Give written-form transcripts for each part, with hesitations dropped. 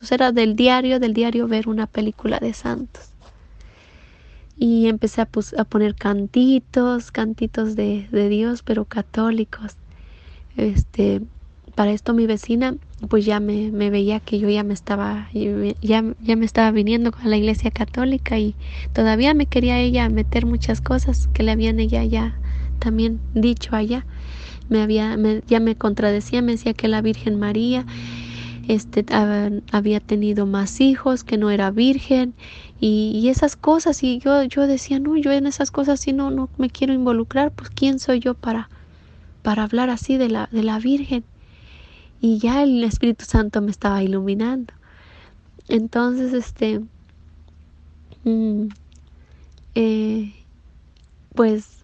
pues era del diario ver una película de santos. Y empecé a poner cantitos de Dios, pero católicos. Este, para esto mi vecina, pues ya me veía que yo ya me estaba viniendo a la iglesia católica, y todavía me quería ella meter muchas cosas que le habían ella ya también dicho allá. Ya me contradecía, me decía que la Virgen María había tenido más hijos, que no era virgen, y esas cosas. Y yo decía, no, yo en esas cosas sí no me quiero involucrar. Pues quién soy yo para hablar así de la Virgen. Y ya el Espíritu Santo me estaba iluminando. Entonces mm, eh, pues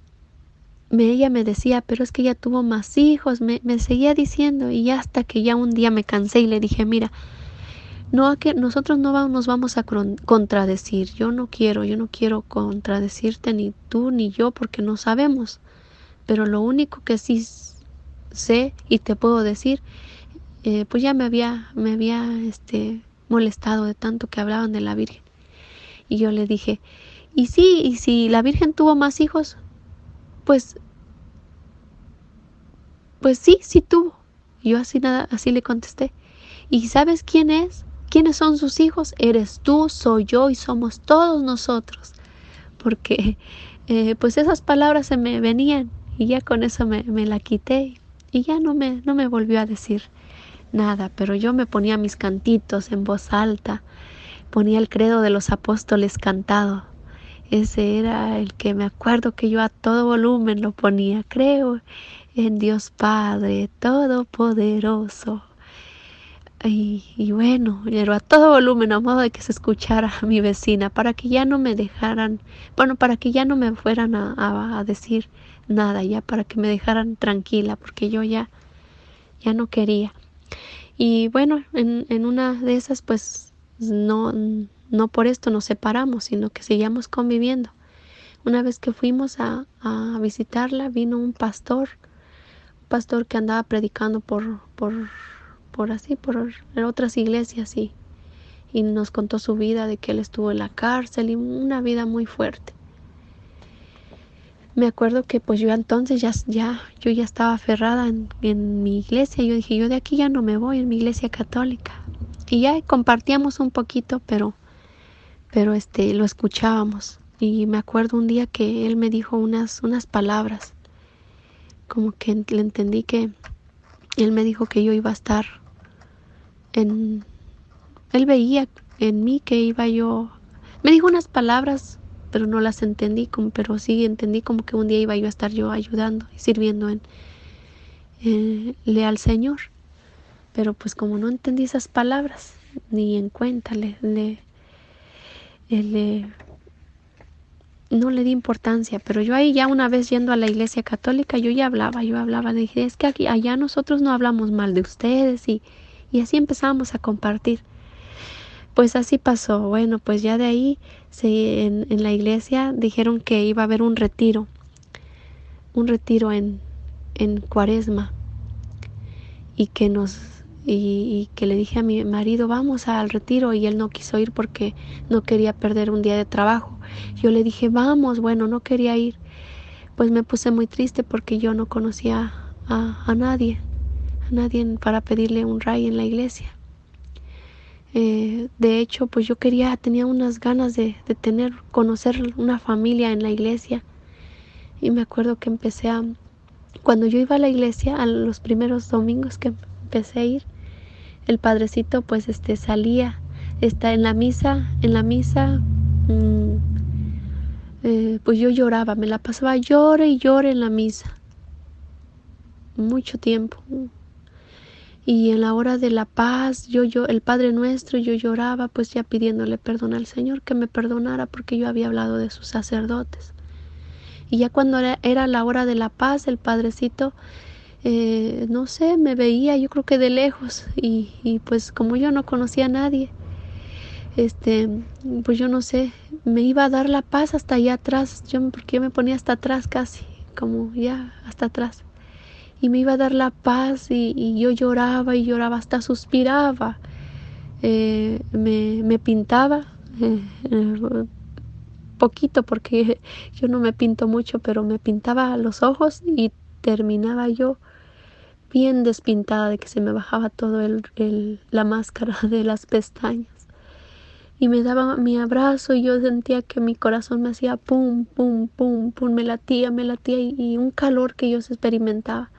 ella me decía, pero es que ella tuvo más hijos, me seguía diciendo. Y hasta que ya un día me cansé y le dije, mira, no, que nosotros no nos vamos a contradecir. Yo no quiero contradecirte, ni tú ni yo, porque no sabemos. Pero lo único que sí sé y te puedo decir, pues ya me había molestado de tanto que hablaban de la Virgen. Y yo le dije, y sí, y si la Virgen tuvo más hijos, pues, pues sí tuvo. Y yo así le contesté. ¿Y sabes quién es? ¿Quiénes son sus hijos? Eres tú, soy yo y somos todos nosotros. Porque pues esas palabras se me venían, y ya con eso me la quité, y ya no me volvió a decir nada. Pero yo me ponía mis cantitos en voz alta, ponía el credo de los apóstoles cantado. Ese era el que me acuerdo que yo a todo volumen lo ponía. Creo en Dios Padre Todopoderoso. Y bueno, pero a todo volumen, a modo de que se escuchara a mi vecina, para que ya no me dejaran, bueno, para que ya no me fueran a decir nada, ya para que me dejaran tranquila, porque yo ya no quería. Y bueno, en una de esas, pues no por esto nos separamos, sino que seguíamos conviviendo. Una vez que fuimos a visitarla, vino un pastor que andaba predicando por otras iglesias, y nos contó su vida, de que él estuvo en la cárcel, y una vida muy fuerte. Me acuerdo que pues yo entonces yo ya estaba aferrada en mi iglesia. Yo dije, yo de aquí ya no me voy, en mi iglesia católica. Y ya compartíamos un poquito, pero lo escuchábamos. Y me acuerdo un día que él me dijo unas palabras, como que le entendí que él me dijo que yo iba a estar en... Él veía en mí que iba yo... Me dijo unas palabras, pero no las entendí, pero sí entendí como que un día iba yo a estar yo ayudando y sirviendo le al Señor. Pero pues como no entendí esas palabras, ni en cuenta no le di importancia. Pero yo ahí, ya una vez yendo a la iglesia católica, yo hablaba, dije, es que allá nosotros no hablamos mal de ustedes, y así empezamos a compartir. Pues así pasó. Bueno, pues ya de ahí en la iglesia dijeron que iba a haber un retiro en Cuaresma, y que le dije a mi marido, vamos al retiro, y él no quiso ir porque no quería perder un día de trabajo. Yo le dije, vamos. Bueno, no quería ir. Pues me puse muy triste porque yo no conocía a nadie para pedirle un ray en la iglesia. De hecho, pues yo tenía unas ganas de conocer una familia en la iglesia. Y me acuerdo que cuando yo iba a la iglesia, a los primeros domingos que empecé a ir, el padrecito pues salía, está en la misa, pues yo lloraba, me la pasaba llore y llore en la misa, mucho tiempo. Y en la hora de la paz, el Padre Nuestro, yo lloraba, pues ya pidiéndole perdón al Señor, que me perdonara, porque yo había hablado de sus sacerdotes. Y ya cuando era la hora de la paz, el Padrecito, no sé, me veía, yo creo que de lejos, y pues como yo no conocía a nadie, pues yo no sé, me iba a dar la paz hasta allá atrás, porque yo me ponía hasta atrás casi, como ya hasta atrás. Y me iba a dar la paz, y yo lloraba y lloraba, hasta suspiraba. me pintaba poquito, porque yo no me pinto mucho, pero me pintaba los ojos y terminaba yo bien despintada, de que se me bajaba todo la máscara de las pestañas. Y me daba mi abrazo y yo sentía que mi corazón me hacía pum, pum, pum, pum, me latía y un calor que yo experimentaba.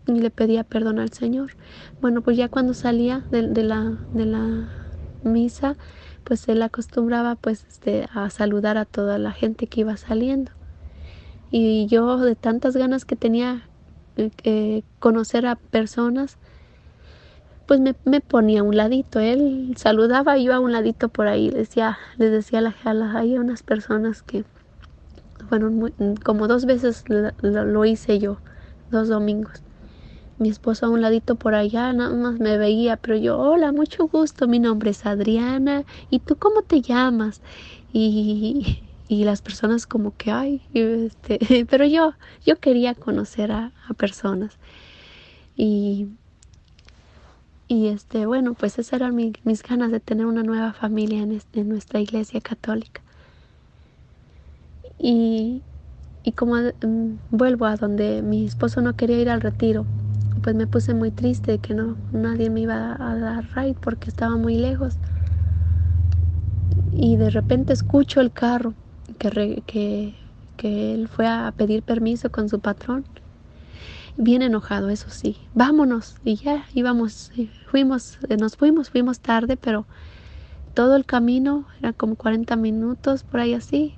Y le pedía perdón al Señor. Bueno, pues ya cuando salía de la misa, pues él acostumbraba pues a saludar a toda la gente que iba saliendo. Y yo, de tantas ganas que tenía conocer a personas, pues me ponía a un ladito. Él saludaba y yo a un ladito por ahí. Les decía hay unas personas que fueron como 2 veces lo hice yo, 2 domingos. Mi esposo a un ladito por allá, nada más me veía, pero yo, hola, mucho gusto, mi nombre es Adriana, ¿y tú cómo te llamas? Y las personas como que, ay, pero yo quería conocer a personas. Y, bueno, pues esas eran mis ganas de tener una nueva familia en nuestra iglesia católica. Y como vuelvo a donde mi esposo no quería ir al retiro, pues me puse muy triste de que nadie me iba a dar ride porque estaba muy lejos. Y de repente escucho el carro que él fue a pedir permiso con su patrón. Bien enojado, eso sí. Vámonos. Y ya íbamos, fuimos tarde, pero todo el camino, era como 40 minutos, por ahí así.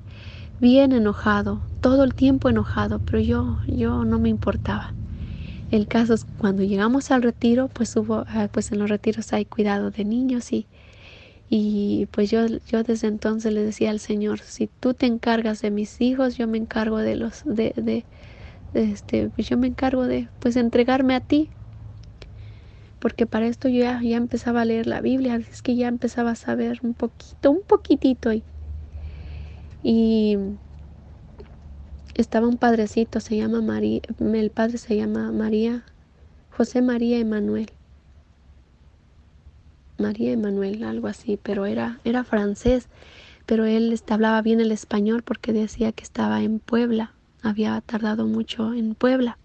Bien enojado, todo el tiempo enojado, pero yo no me importaba. El caso es cuando llegamos al retiro, pues pues en los retiros hay cuidado de niños y pues yo desde entonces le decía al Señor, si tú te encargas de mis hijos, yo me encargo pues yo me encargo de pues entregarme a ti, porque para esto yo ya empezaba a leer la Biblia, es que ya empezaba a saber un poquitito y estaba un padrecito, se llama María, el padre se llama José María Emanuel, algo así, pero era francés, pero él hablaba bien el español porque decía que estaba en Puebla, había tardado mucho en Puebla,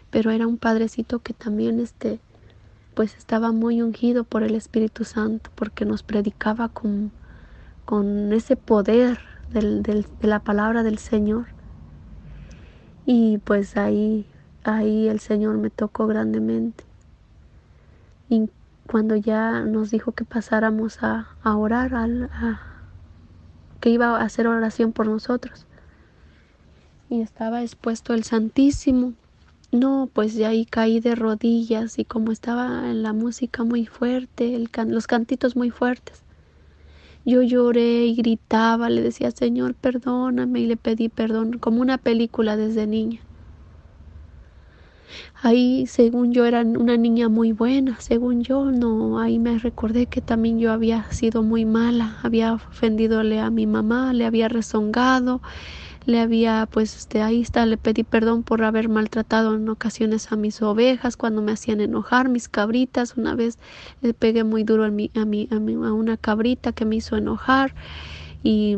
pero era un padrecito que también pues estaba muy ungido por el Espíritu Santo, porque nos predicaba con ese poder de la palabra del Señor. Y pues ahí el Señor me tocó grandemente. Y cuando ya nos dijo que pasáramos a orar, que iba a hacer oración por nosotros, y estaba expuesto el Santísimo, no, pues de ahí caí de rodillas, y como estaba en la música muy fuerte, los cantitos muy fuertes, yo lloré y gritaba, le decía, Señor, perdóname, y le pedí perdón, como una película desde niña. Ahí, según yo, era una niña muy buena, según yo, no, ahí me recordé que también yo había sido muy mala, había ofendidole a mi mamá, le había rezongado, le había, pues, ahí está, le pedí perdón por haber maltratado en ocasiones a mis ovejas cuando me hacían enojar, mis cabritas. Una vez le pegué muy duro a una cabrita que me hizo enojar y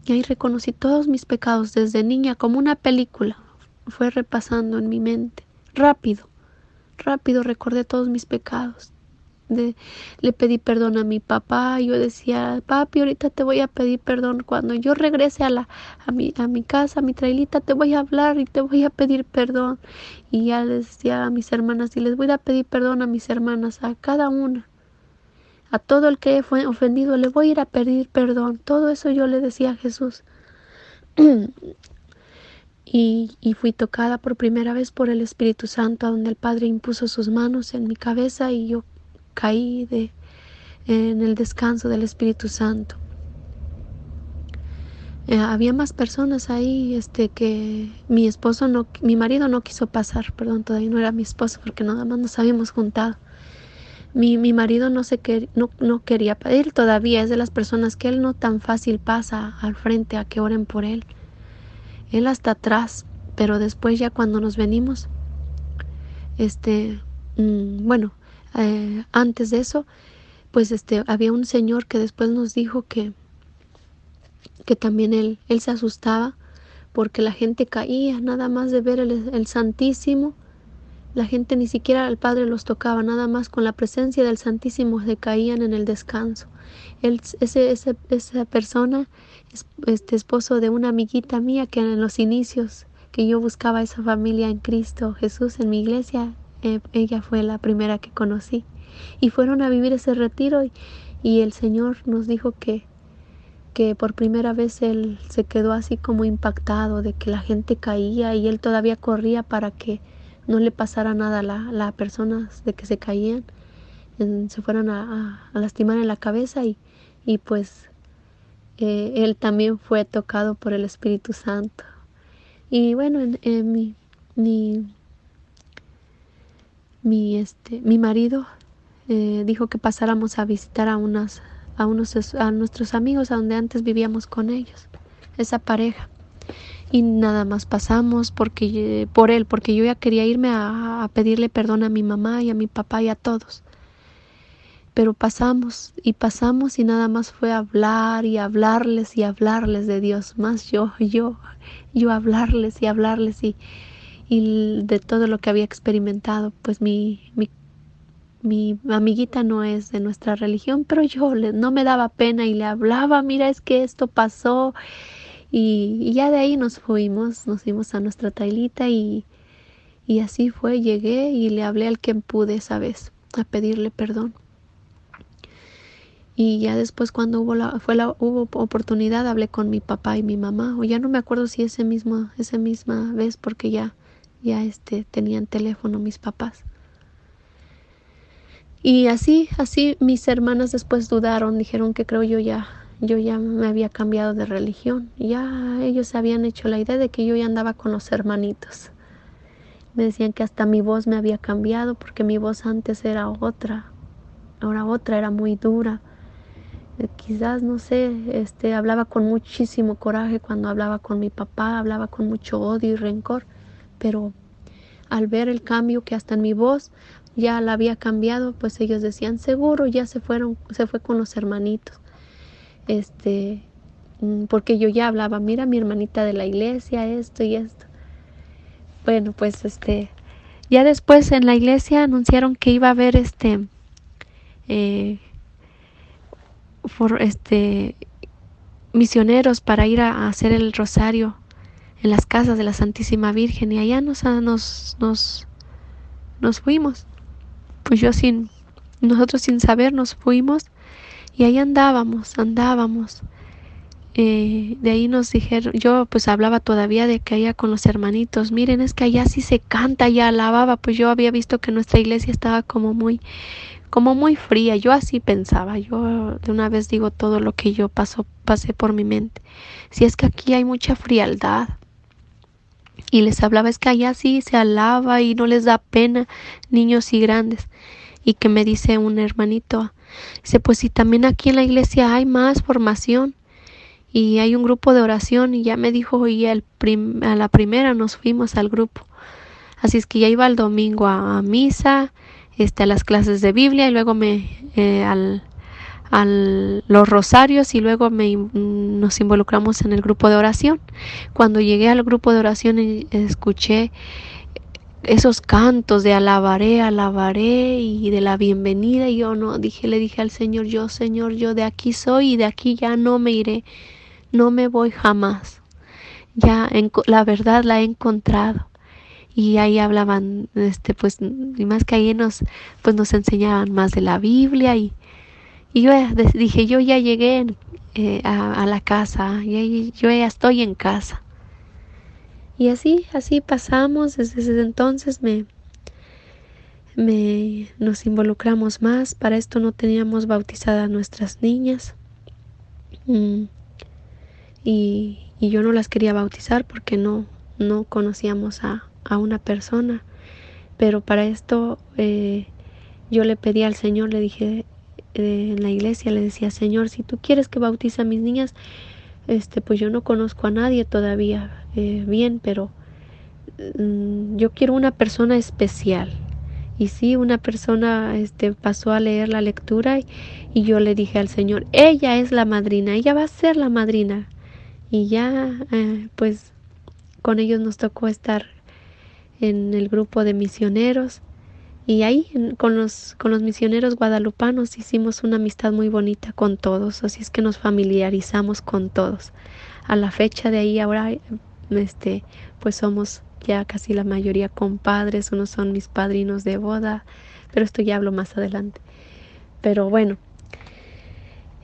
ahí reconocí todos mis pecados desde niña como una película. Fue repasando en mi mente. Rápido recordé todos mis pecados. Le pedí perdón a mi papá. Yo decía, papi, ahorita te voy a pedir perdón. Cuando yo regrese a mi casa, a mi trailita, te voy a hablar y te voy a pedir perdón. Y ya les decía a mis hermanas, y les voy a pedir perdón a mis hermanas, a cada una. A todo el que fue ofendido, le voy a ir a pedir perdón. Todo eso yo le decía a Jesús. Y fui tocada por primera vez por el Espíritu Santo, donde el Padre impuso sus manos en mi cabeza y yo caí en el descanso del Espíritu Santo. Había más personas ahí que mi marido no quiso pasar, perdón, todavía no era mi esposo porque nada más nos habíamos juntado. Mi marido no quería, él todavía es de las personas que él no tan fácil pasa al frente a que oren por él. Él hasta atrás, pero después ya cuando nos venimos, bueno, antes de eso, pues había un señor que después nos dijo que también él se asustaba porque la gente caía nada más de ver el Santísimo. La gente ni siquiera al Padre los tocaba, nada más con la presencia del Santísimo se caían en el descanso. Esa persona es esposo de una amiguita mía que en los inicios que yo buscaba esa familia en Cristo Jesús en mi iglesia, ella fue la primera que conocí. Y fueron a vivir ese retiro y el Señor nos dijo que por primera vez él se quedó así como impactado de que la gente caía y él todavía corría para que no le pasara nada a las personas de que se caían, se fueran a lastimar en la cabeza y pues él también fue tocado por el Espíritu Santo. Y bueno, mi marido dijo que pasáramos a visitar a nuestros amigos a donde antes vivíamos con ellos, esa pareja. Y nada más pasamos por él, porque yo ya quería irme a pedirle perdón a mi mamá y a mi papá y a todos. Pero pasamos y nada más fue hablar y hablarles y hablarles de Dios, más yo hablarles y hablarles y de todo lo que había experimentado. Pues mi amiguita no es de nuestra religión, pero no me daba pena y le hablaba, mira, es que esto pasó. Y ya de ahí nos fuimos a nuestra tailita y así fue, llegué y le hablé al que pude esa vez a pedirle perdón. Y ya después cuando hubo oportunidad hablé con mi papá y mi mamá, o ya no me acuerdo si esa misma vez porque ya tenían teléfono mis papás. Y así mis hermanas después dudaron, dijeron que creo yo ya me había cambiado de religión. Ya ellos se habían hecho la idea de que yo ya andaba con los hermanitos. Me decían que hasta mi voz me había cambiado porque mi voz antes era otra, ahora otra, era muy dura. Quizás, no sé, hablaba con muchísimo coraje cuando hablaba con mi papá, hablaba con mucho odio y rencor, pero al ver el cambio que hasta en mi voz ya la había cambiado, pues ellos decían, seguro ya se fue con los hermanitos. Porque yo ya hablaba, mira mi hermanita de la iglesia, esto y esto. Bueno, pues ya después en la iglesia anunciaron que iba a haber misioneros para ir a hacer el rosario en las casas de la Santísima Virgen y allá nos fuimos. Pues nosotros sin saber nos fuimos y ahí andábamos. De ahí nos dijeron, yo pues hablaba todavía de que allá con los hermanitos, miren, es que allá sí se canta, ya alababa, pues yo había visto que nuestra iglesia estaba como muy fría, yo así pensaba, yo de una vez digo todo lo que yo pasé por mi mente, si es que aquí hay mucha frialdad, y les hablaba, es que allá sí se alaba y no les da pena, niños y grandes, y que me dice un hermanito, dice, pues si también aquí en la iglesia hay más formación, y hay un grupo de oración y ya me dijo y a la primera nos fuimos al grupo, así es que ya iba el domingo a misa, a las clases de Biblia y luego los rosarios y luego nos involucramos en el grupo de oración. Cuando llegué al grupo de oración escuché esos cantos de alabaré y de la bienvenida y yo le dije al Señor, Señor, yo de aquí soy y de aquí ya no me iré. No me voy jamás. Ya la verdad la he encontrado. Y ahí hablaban, pues, y más que ahí nos enseñaban más de la Biblia y yo dije, yo ya llegué a la casa, yo ya estoy en casa. Y así pasamos, desde ese entonces nos involucramos más. Para esto no teníamos bautizadas nuestras niñas. Y yo no las quería bautizar porque no conocíamos a una persona, pero para esto yo le pedí al Señor, le dije en la iglesia, le decía, Señor, si tú quieres que bautice a mis niñas, pues yo no conozco a nadie todavía bien, pero yo quiero una persona especial Y sí, una persona pasó a leer la lectura y yo le dije al Señor, ella es la madrina, ella va a ser la madrina. Y ya, pues con ellos nos tocó estar en el grupo de misioneros. Y ahí con los misioneros guadalupanos hicimos una amistad muy bonita con todos, así es que nos familiarizamos con todos. A la fecha de ahí ahora, pues somos ya casi la mayoría compadres, unos son mis padrinos de boda, pero esto ya hablo más adelante. Pero bueno,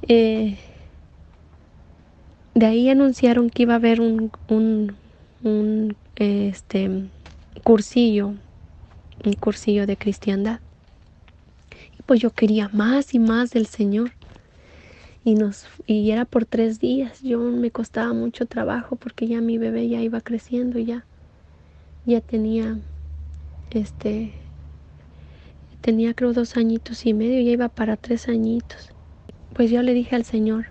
eh, de ahí anunciaron que iba a haber un cursillo, un cursillo de cristiandad. Y pues yo quería más y más del Señor. Y era por 3 días. Yo me costaba mucho trabajo porque ya mi bebé ya iba creciendo, ya este, tenía creo 2 añitos y medio, ya iba para 3 añitos. Pues yo le dije al Señor,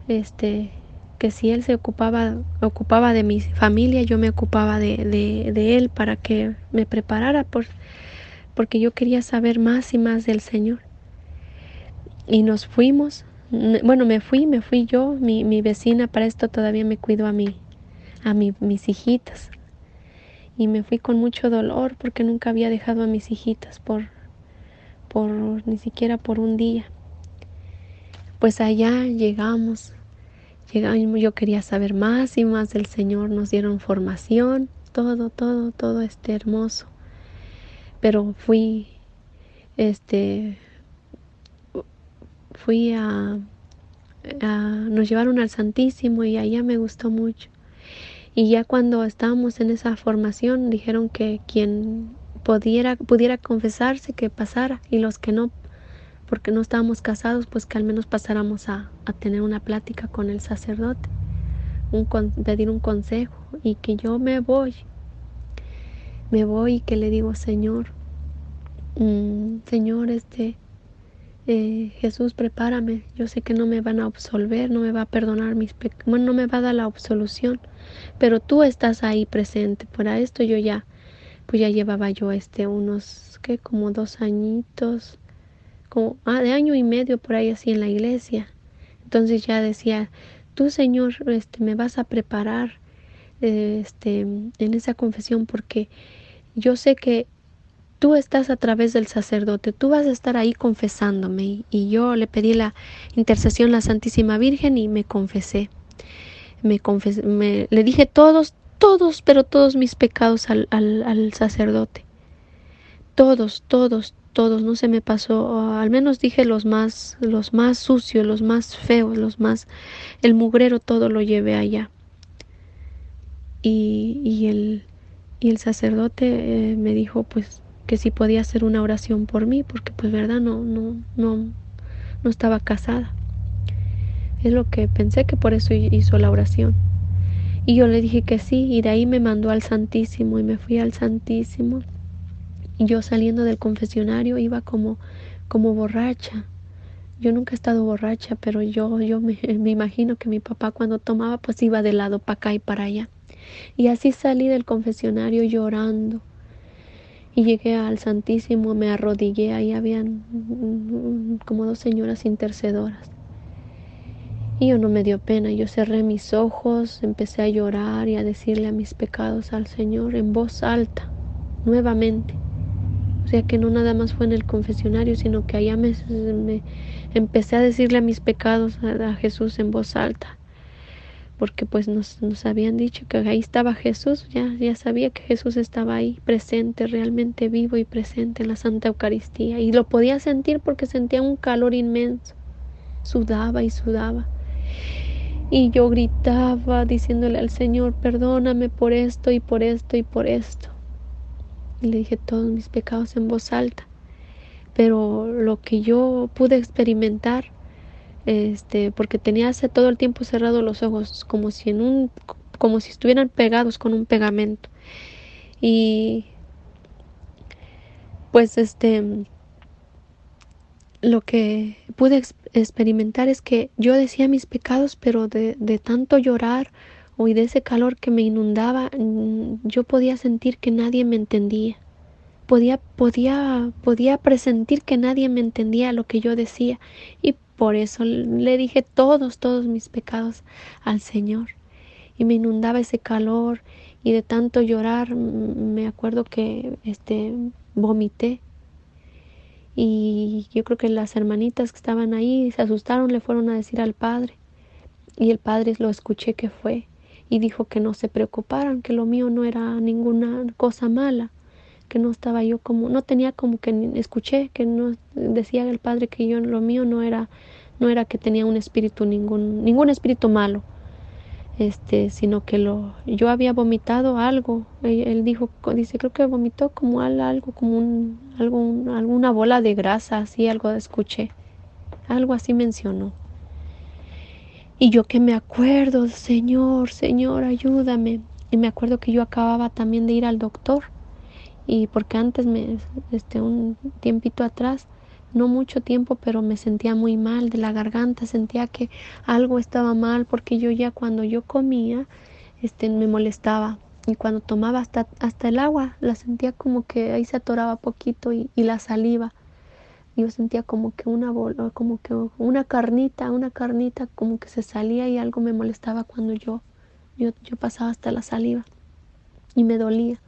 que si Él se ocupaba de mi familia, yo me ocupaba de Él para que me preparara porque yo quería saber más y más del Señor. Y nos fuimos. Bueno, me fui yo, mi vecina para esto todavía me cuidó mis hijitas. Y me fui con mucho dolor porque nunca había dejado a mis hijitas por ni siquiera por un día. Pues allá llegamos, yo quería saber más y más del Señor, nos dieron formación, todo hermoso. Pero este, fui nos llevaron al Santísimo y allá me gustó mucho. Y ya cuando estábamos en esa formación dijeron que quien pudiera confesarse que pasara y los que no, porque no estábamos casados, pues que al menos pasáramos a tener una plática con el sacerdote, pedir un consejo y que yo me voy y que le digo, Señor, Señor, Jesús, prepárame. Yo sé que no me van a absolver, no me va a perdonar mis pecados, bueno, no me va a dar la absolución, pero tú estás ahí presente. Para esto yo pues ya llevaba yo unos, que como 2 añitos, de año y medio por ahí así en la iglesia. Entonces ya decía, tú Señor, me vas a preparar, en esa confesión porque yo sé que tú estás a través del sacerdote, tú vas a estar ahí confesándome. Y yo le pedí la intercesión a la Santísima Virgen y me confesé. Le dije pero todos mis pecados al sacerdote. Todos, no se me pasó, al menos dije los más sucios, los más feos, el mugrero todo lo llevé allá. Y el sacerdote me dijo pues que si podía hacer una oración por mí, porque pues verdad no estaba casada. Es lo que pensé, que por eso hizo la oración. Y yo le dije que sí, y de ahí me mandó al Santísimo y me fui al Santísimo. Y yo saliendo del confesionario iba como borracha. Yo nunca he estado borracha, pero yo me imagino que mi papá cuando tomaba pues iba de lado para acá y para allá. Y así salí del confesionario llorando. Y llegué al Santísimo, me arrodillé, ahí habían como 2 señoras intercedoras. Y yo no me dio pena, yo cerré mis ojos, empecé a llorar y a decirle a mis pecados al Señor en voz alta, nuevamente. O sea que no nada más fue en el confesionario, sino que allá me empecé a decirle a mis pecados a Jesús en voz alta. Porque pues nos habían dicho que ahí estaba Jesús, ya sabía que Jesús estaba ahí presente, realmente vivo y presente en la Santa Eucaristía. Y lo podía sentir porque sentía un calor inmenso, sudaba y sudaba. Y yo gritaba diciéndole al Señor, perdóname por esto y por esto y por esto. Y le dije todos mis pecados en voz alta. Pero lo que yo pude experimentar, porque tenía hace todo el tiempo cerrado los ojos, como si estuvieran pegados con un pegamento. Y pues lo que pude experimentar es que yo decía mis pecados, pero de tanto llorar y de ese calor que me inundaba, yo podía sentir que nadie me entendía. podía presentir que nadie me entendía lo que yo decía, y por eso le dije todos mis pecados al Señor. Y me inundaba ese calor, y de tanto llorar me acuerdo que vomité. Y yo creo que las hermanitas que estaban ahí se asustaron, le fueron a decir al padre, y el padre lo escuché que fue y dijo que no se preocuparan, que lo mío no era ninguna cosa mala, que no estaba yo como, no tenía como que, escuché que no decía el padre que yo, lo mío no era que tenía un espíritu, ningún espíritu malo, sino que yo había vomitado algo. Él dice, creo que vomitó como algo, como alguna bola de grasa, así algo escuché, algo así mencionó. Y yo que me acuerdo, Señor, ayúdame. Y me acuerdo que yo acababa también de ir al doctor, y porque antes un tiempito atrás, no mucho tiempo, pero me sentía muy mal de la garganta, sentía que algo estaba mal, porque yo ya cuando yo comía, me molestaba, y cuando tomaba hasta el agua, la sentía como que ahí se atoraba poquito, y la saliva. Yo sentía como que una bola, como que una carnita, como que se salía, y algo me molestaba cuando yo pasaba hasta la saliva, y me dolía.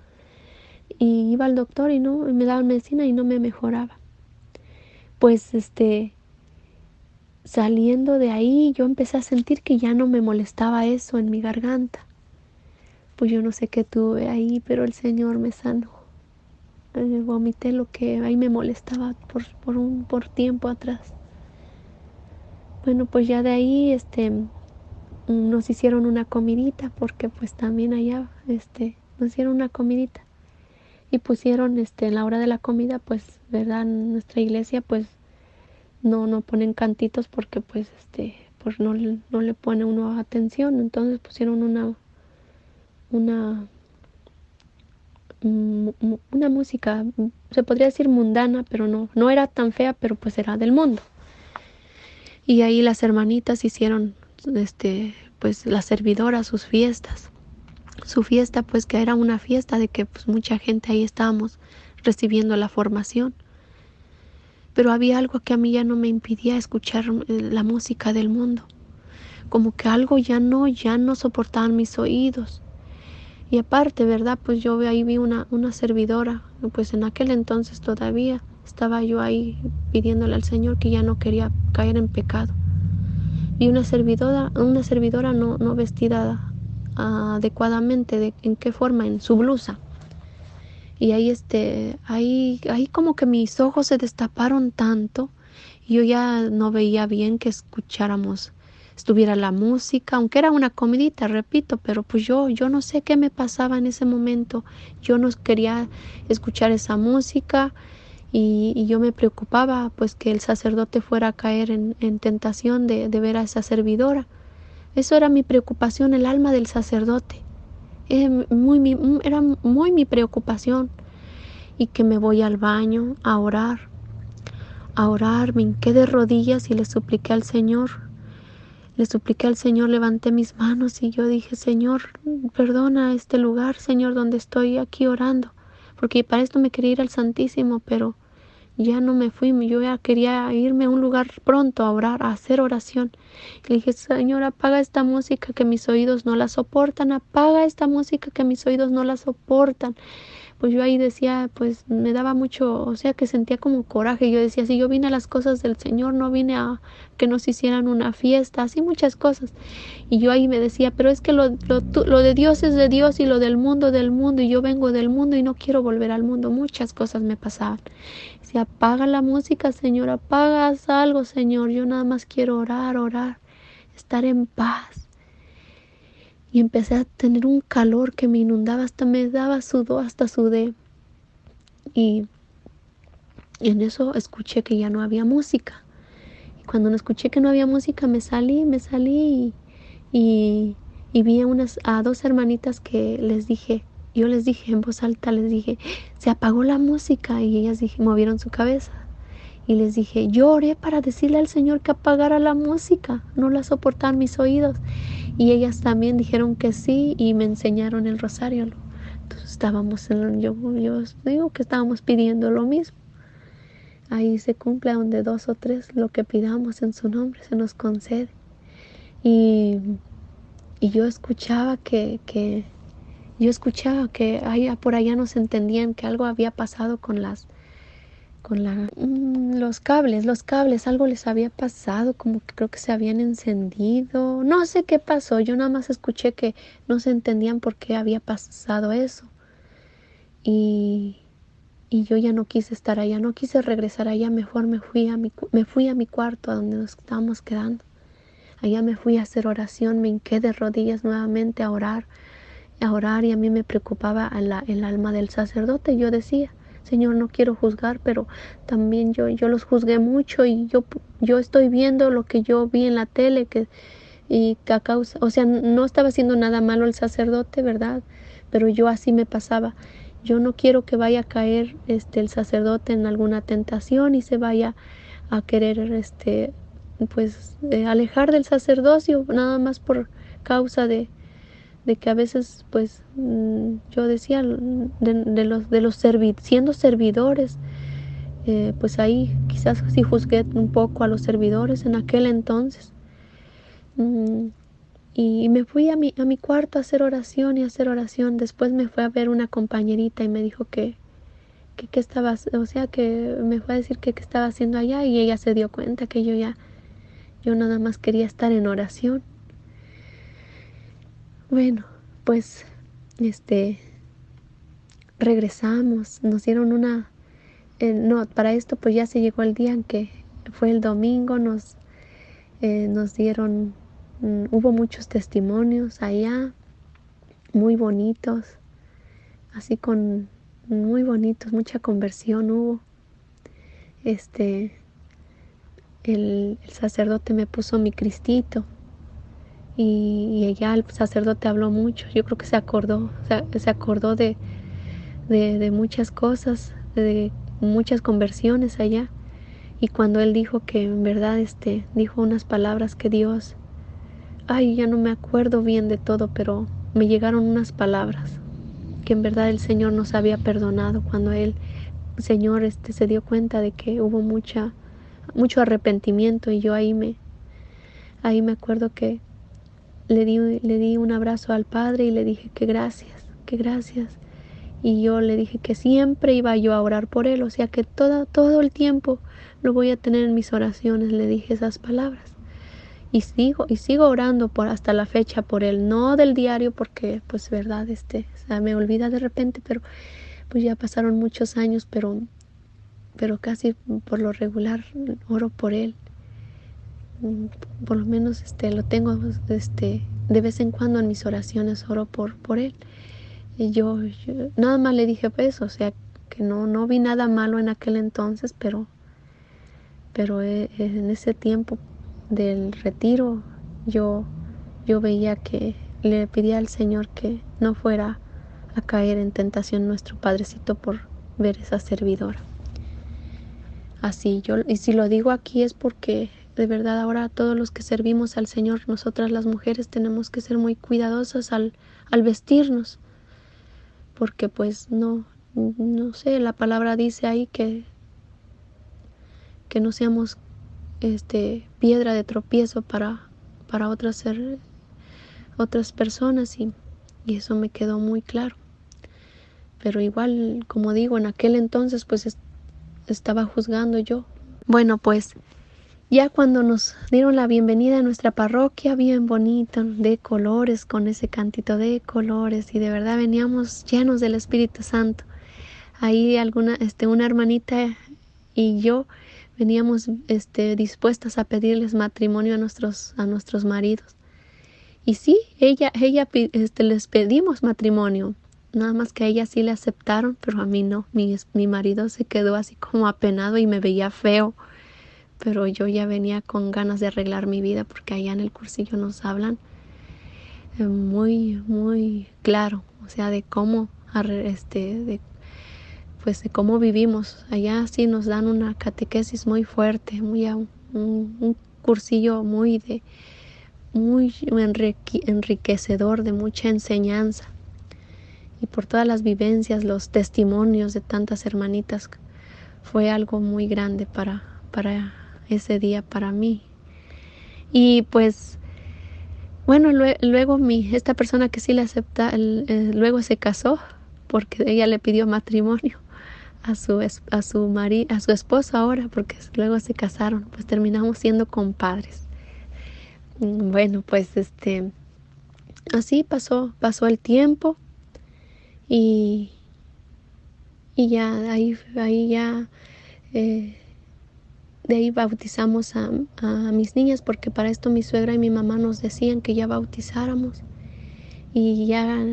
Y iba al doctor y me daban medicina y no me mejoraba. Pues saliendo de ahí, yo empecé a sentir que ya no me molestaba eso en mi garganta. Pues yo no sé qué tuve ahí, pero el Señor me sanó. Vomité lo que ahí me molestaba por tiempo atrás. Bueno, pues ya de ahí nos hicieron una comidita, porque pues también allá nos hicieron una comidita, y pusieron en la hora de la comida, pues verdad, en nuestra iglesia pues no ponen cantitos, porque pues pues no le pone uno atención. Entonces pusieron una una música, se podría decir mundana, pero no era tan fea, pero pues era del mundo. Y ahí las hermanitas hicieron pues la servidora sus fiestas. Su fiesta, pues que era una fiesta de que pues mucha gente ahí estábamos recibiendo la formación. Pero había algo que a mí ya no me impidía escuchar la música del mundo. Como que algo ya no soportaban mis oídos. Y aparte, ¿verdad? Pues yo ahí vi una servidora, pues en aquel entonces todavía estaba yo ahí pidiéndole al Señor que ya no quería caer en pecado. Vi una servidora no vestida adecuadamente, ¿en qué forma? En su blusa. Y ahí como que mis ojos se destaparon tanto, y yo ya no veía bien que estuviera la música, aunque era una comidita, repito, pero pues yo no sé qué me pasaba en ese momento. Yo no quería escuchar esa música, y yo me preocupaba pues que el sacerdote fuera a caer en tentación de ver a esa servidora. Eso era mi preocupación, el alma del sacerdote. Era muy mi preocupación. Y que me voy al baño a orar, me hinqué de rodillas y le supliqué al Señor, levanté mis manos y yo dije, Señor, perdona este lugar, Señor, donde estoy aquí orando, porque para esto me quería ir al Santísimo, pero ya no me fui, yo ya quería irme a un lugar pronto a orar, a hacer oración. Y le dije, Señor, apaga esta música que mis oídos no la soportan, apaga esta música que mis oídos no la soportan. Pues yo ahí decía, pues me daba mucho, o sea, que sentía como coraje. Yo decía, si yo vine a las cosas del Señor, no vine a que nos hicieran una fiesta, así muchas cosas. Y yo ahí me decía, pero es que lo de Dios es de Dios, y lo del mundo, y yo vengo del mundo y no quiero volver al mundo. Muchas cosas me pasaban. Decía, apaga la música, Señor, apagas algo, Señor. Yo nada más quiero orar, estar en paz. Y empecé a tener un calor que me inundaba, hasta me daba sudor, hasta sudé. Y en eso escuché que ya no había música. Y cuando no escuché que no había música, me salí y vi a dos hermanitas que yo les dije en voz alta, les dije, se apagó la música. Y ellas movieron su cabeza. Y les dije, yo oré para decirle al Señor que apagara la música, no la soportaban mis oídos. Y ellas también dijeron que sí, y me enseñaron el rosario, estábamos yo digo que estábamos pidiendo lo mismo. Ahí se cumple donde 2 o 3 lo que pidamos en su nombre se nos concede. Y yo escuchaba que allá por allá nos entendían que algo había pasado con los cables, algo les había pasado, como que creo que se habían encendido, no sé qué pasó, yo nada más escuché que no se entendían por qué había pasado eso. Y yo ya no quise estar allá, no quise regresar allá, mejor me fui a mi cuarto a donde nos estábamos quedando. Allá me fui a hacer oración, me hinqué de rodillas nuevamente a orar, y a mí me preocupaba el alma del sacerdote. Yo decía, Señor, no quiero juzgar, pero también yo los juzgué mucho y yo estoy viendo lo que yo vi en la tele y que a causa, o sea, no estaba haciendo nada malo el sacerdote, ¿verdad? Pero yo así me pasaba. Yo no quiero que vaya a caer el sacerdote en alguna tentación y se vaya a querer pues alejar del sacerdocio nada más por causa de que a veces pues yo decía siendo servidores, pues ahí quizás sí juzgué un poco a los servidores en aquel entonces. Mm, y me fui a mi cuarto a hacer oración y a hacer oración. Después me fue a ver una compañerita y me dijo que estaba, o sea, que me fue a decir que estaba haciendo allá, y ella se dio cuenta que yo nada más quería estar en oración. Bueno, pues regresamos, nos dieron no, para esto pues ya se llegó el día en que fue el domingo, nos dieron, hubo muchos testimonios allá, muy bonitos, así muy bonitos, mucha conversión hubo. El sacerdote me puso mi cristito y allá el sacerdote habló mucho. Yo creo que se acordó de muchas cosas, de muchas conversiones allá. Y cuando él dijo que en verdad dijo unas palabras que Dios, ay, ya no me acuerdo bien de todo, pero me llegaron unas palabras que en verdad el Señor nos había perdonado cuando el Señor se dio cuenta de que hubo mucho arrepentimiento. Y yo ahí me acuerdo que le di un abrazo al Padre y le dije que gracias. Y yo le dije que siempre iba yo a orar por él, o sea que todo el tiempo lo voy a tener en mis oraciones. Le dije esas palabras. Y sigo orando hasta la fecha por él, no del diario porque pues verdad, o sea, me olvida de repente, pero pues ya pasaron muchos años, pero casi por lo regular oro por él. Por lo menos lo tengo de vez en cuando en mis oraciones oro por él. Y yo nada más le dije pues, o sea, que no vi nada malo en aquel entonces, pero en ese tiempo del retiro yo veía que le pedía al Señor que no fuera a caer en tentación nuestro Padrecito por ver esa servidora. Así y si lo digo aquí es porque de verdad ahora todos los que servimos al Señor, nosotras las mujeres tenemos que ser muy cuidadosas al vestirnos, porque pues no sé, la palabra dice ahí que no seamos piedra de tropiezo para otras personas, y eso me quedó muy claro. Pero igual, como digo, en aquel entonces pues estaba juzgando yo. Bueno, pues ya cuando nos dieron la bienvenida a nuestra parroquia, bien bonito, de colores, con ese cantito de colores, y de verdad veníamos llenos del Espíritu Santo. Ahí una hermanita y yo veníamos dispuestas a pedirles matrimonio a nuestros maridos. Y sí, les pedimos matrimonio. Nada más que a ella sí le aceptaron, pero a mí no. Mi marido se quedó así como apenado y me veía feo. Pero yo ya venía con ganas de arreglar mi vida, porque allá en el cursillo nos hablan muy, muy claro, o sea, de cómo, de cómo vivimos. Allá sí nos dan una catequesis muy fuerte, un cursillo muy enriquecedor, de mucha enseñanza. y por todas las vivencias, los testimonios de tantas hermanitas. Fue algo muy grande para ese día para mí. Y pues bueno, luego esta persona que sí le acepta, luego se casó porque ella le pidió matrimonio a su esposo ahora, porque luego se casaron, pues terminamos siendo compadres. Bueno, pues así pasó el tiempo y, y ya ahí ya de ahí bautizamos a mis niñas, porque para esto mi suegra y mi mamá nos decían que ya bautizáramos. Y ya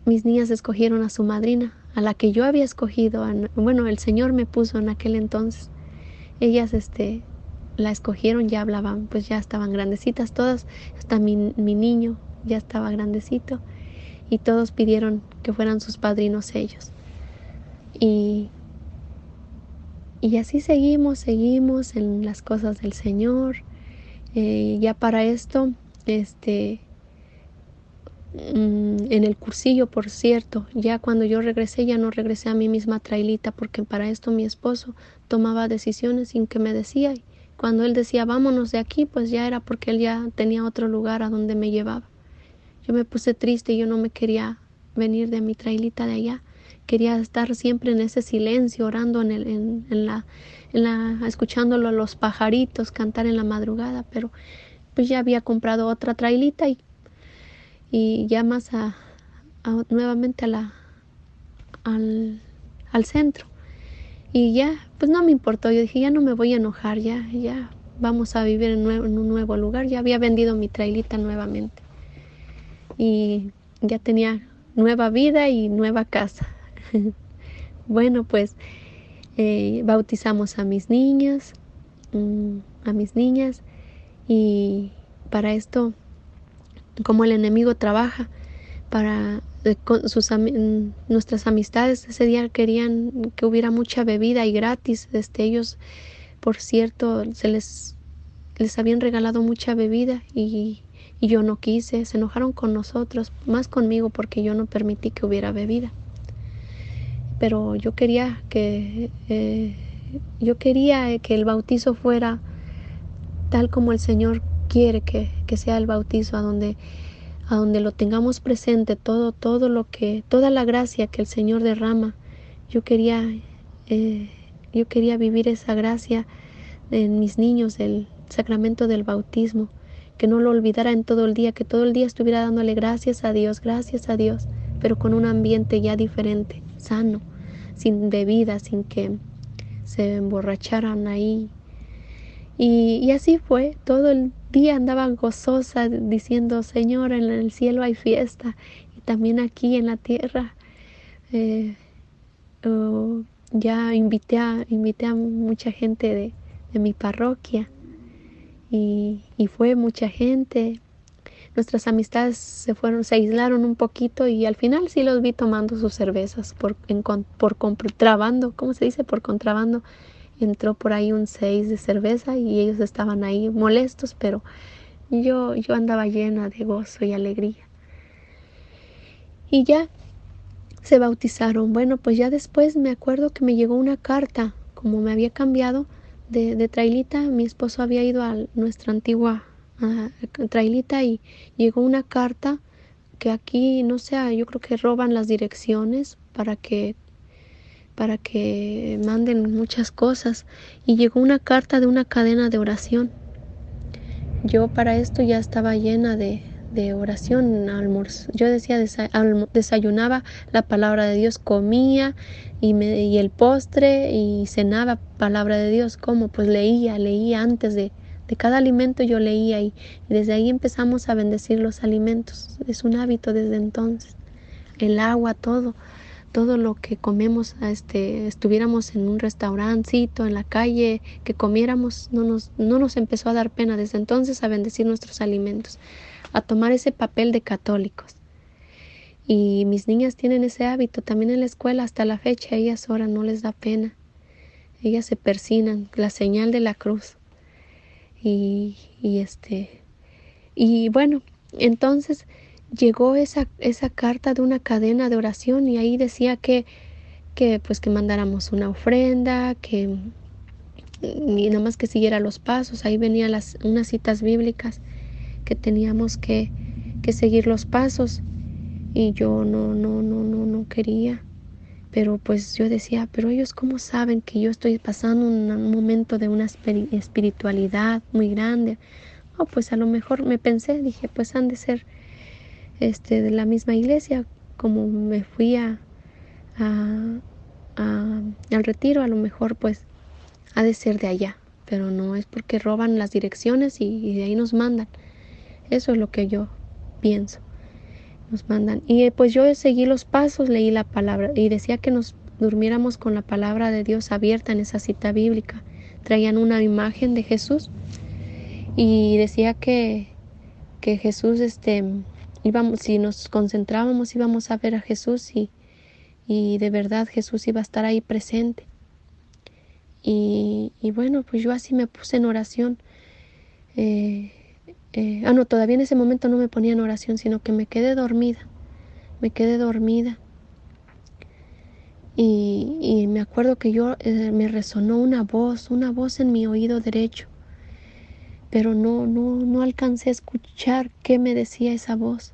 mis niñas escogieron a su madrina, a la que yo había escogido. Bueno, el Señor me puso en aquel entonces. Ellas la escogieron, ya hablaban, pues ya estaban grandecitas todas. Hasta mi niño ya estaba grandecito. Y todos pidieron que fueran sus padrinos ellos. Y así seguimos en las cosas del Señor. Ya para esto, en el cursillo, por cierto, ya cuando yo regresé, ya no regresé a mi misma trailita, porque para esto mi esposo tomaba decisiones sin que me decía. Y cuando él decía vámonos de aquí, pues ya era porque él ya tenía otro lugar a donde me llevaba. Yo me puse triste y yo no me quería venir de mi trailita de allá. Quería estar siempre en ese silencio, orando escuchándolo a los pajaritos cantar en la madrugada, pero pues ya había comprado otra trailita y ya más nuevamente al centro. Y ya, pues no me importó. Yo dije, ya no me voy a enojar, ya vamos a vivir en un nuevo lugar. Ya había vendido mi trailita nuevamente. Y ya tenía nueva vida y nueva casa. Bueno, pues bautizamos a mis niñas, y para esto, como el enemigo trabaja, para con nuestras amistades ese día querían que hubiera mucha bebida y gratis. Ellos, por cierto, les habían regalado mucha bebida y yo no quise. Se enojaron con nosotros, más conmigo, porque yo no permití que hubiera bebida. Pero yo quería que el bautizo fuera tal como el Señor quiere que sea el bautizo, a donde lo tengamos presente, toda la gracia que el Señor derrama. Yo quería vivir esa gracia en mis niños, el sacramento del bautismo, que no lo olvidara en todo el día, que todo el día estuviera dándole gracias a Dios, pero con un ambiente ya diferente, sano, sin bebida, sin que se emborracharan ahí. Y así fue, todo el día andaba gozosa diciendo, Señor, en el cielo hay fiesta, y también aquí en la tierra. Ya invité a mucha gente de mi parroquia, y fue mucha gente. Nuestras amistades se aislaron un poquito, y al final sí los vi tomando sus cervezas por contrabando. ¿Cómo se dice? Por contrabando. Entró por ahí un 6 de cerveza y ellos estaban ahí molestos, pero yo andaba llena de gozo y alegría. Y ya se bautizaron. Bueno, pues ya después me acuerdo que me llegó una carta, como me había cambiado de trailita. Mi esposo había ido a nuestra antigua trailita y llegó una carta que aquí, no sé, yo creo que roban las direcciones para que manden muchas cosas, y llegó una carta de una cadena de oración. Yo para esto ya estaba llena de oración. Yo decía, desayunaba la palabra de Dios, comía y el postre, y cenaba palabra de Dios. ¿Cómo? Pues leía antes de cada alimento. Yo leía, y desde ahí empezamos a bendecir los alimentos. Es un hábito desde entonces. El agua, todo lo que comemos, estuviéramos en un restaurancito, en la calle, que comiéramos, no nos empezó a dar pena desde entonces a bendecir nuestros alimentos, a tomar ese papel de católicos. Y mis niñas tienen ese hábito también en la escuela hasta la fecha. Ellas oran, no les da pena. Ellas se persignan, la señal de la cruz. Y bueno, entonces llegó esa carta de una cadena de oración y ahí decía que pues que mandáramos una ofrenda, que y nada más que siguiera los pasos. Ahí venían unas citas bíblicas que teníamos que seguir los pasos y yo no quería. Pero pues yo decía, pero ellos cómo saben que yo estoy pasando un momento de una espiritualidad muy grande. Oh, pues a lo mejor me pensé, dije, pues han de ser de la misma iglesia, como me fui a- al retiro, a lo mejor pues ha de ser de allá, pero no es porque roban las direcciones y de ahí nos mandan. Eso es lo que yo pienso, nos mandan. Y pues yo seguí los pasos, leí la palabra y decía que nos durmiéramos con la palabra de Dios abierta en esa cita bíblica. Traían una imagen de Jesús y decía que Jesús, íbamos, si nos concentrábamos íbamos a ver a Jesús y de verdad Jesús iba a estar ahí presente. Y bueno, pues yo así me puse en oración. No, todavía en ese momento no me ponía en oración, sino que me quedé dormida. Y me acuerdo que me resonó una voz en mi oído derecho, pero no alcancé a escuchar qué me decía esa voz.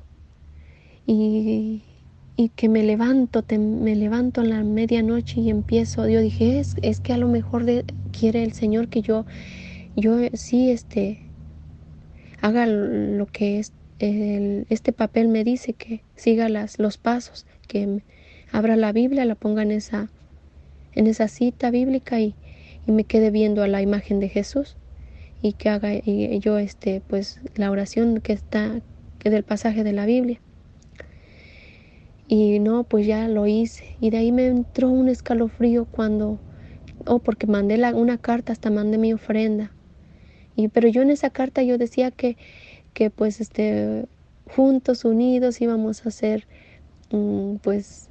Y que me levanto en la medianoche y empiezo. Yo dije, es que a lo mejor quiere el Señor que yo sí haga lo que este papel me dice, que siga los pasos, que abra la Biblia, la ponga en esa cita bíblica y me quede viendo a la imagen de Jesús y que haga y yo pues la oración que del pasaje de la Biblia. Y no, pues ya lo hice y de ahí me entró un escalofrío porque mandé una carta, hasta mandé mi ofrenda. Pero yo en esa carta yo decía que pues juntos, unidos íbamos a hacer pues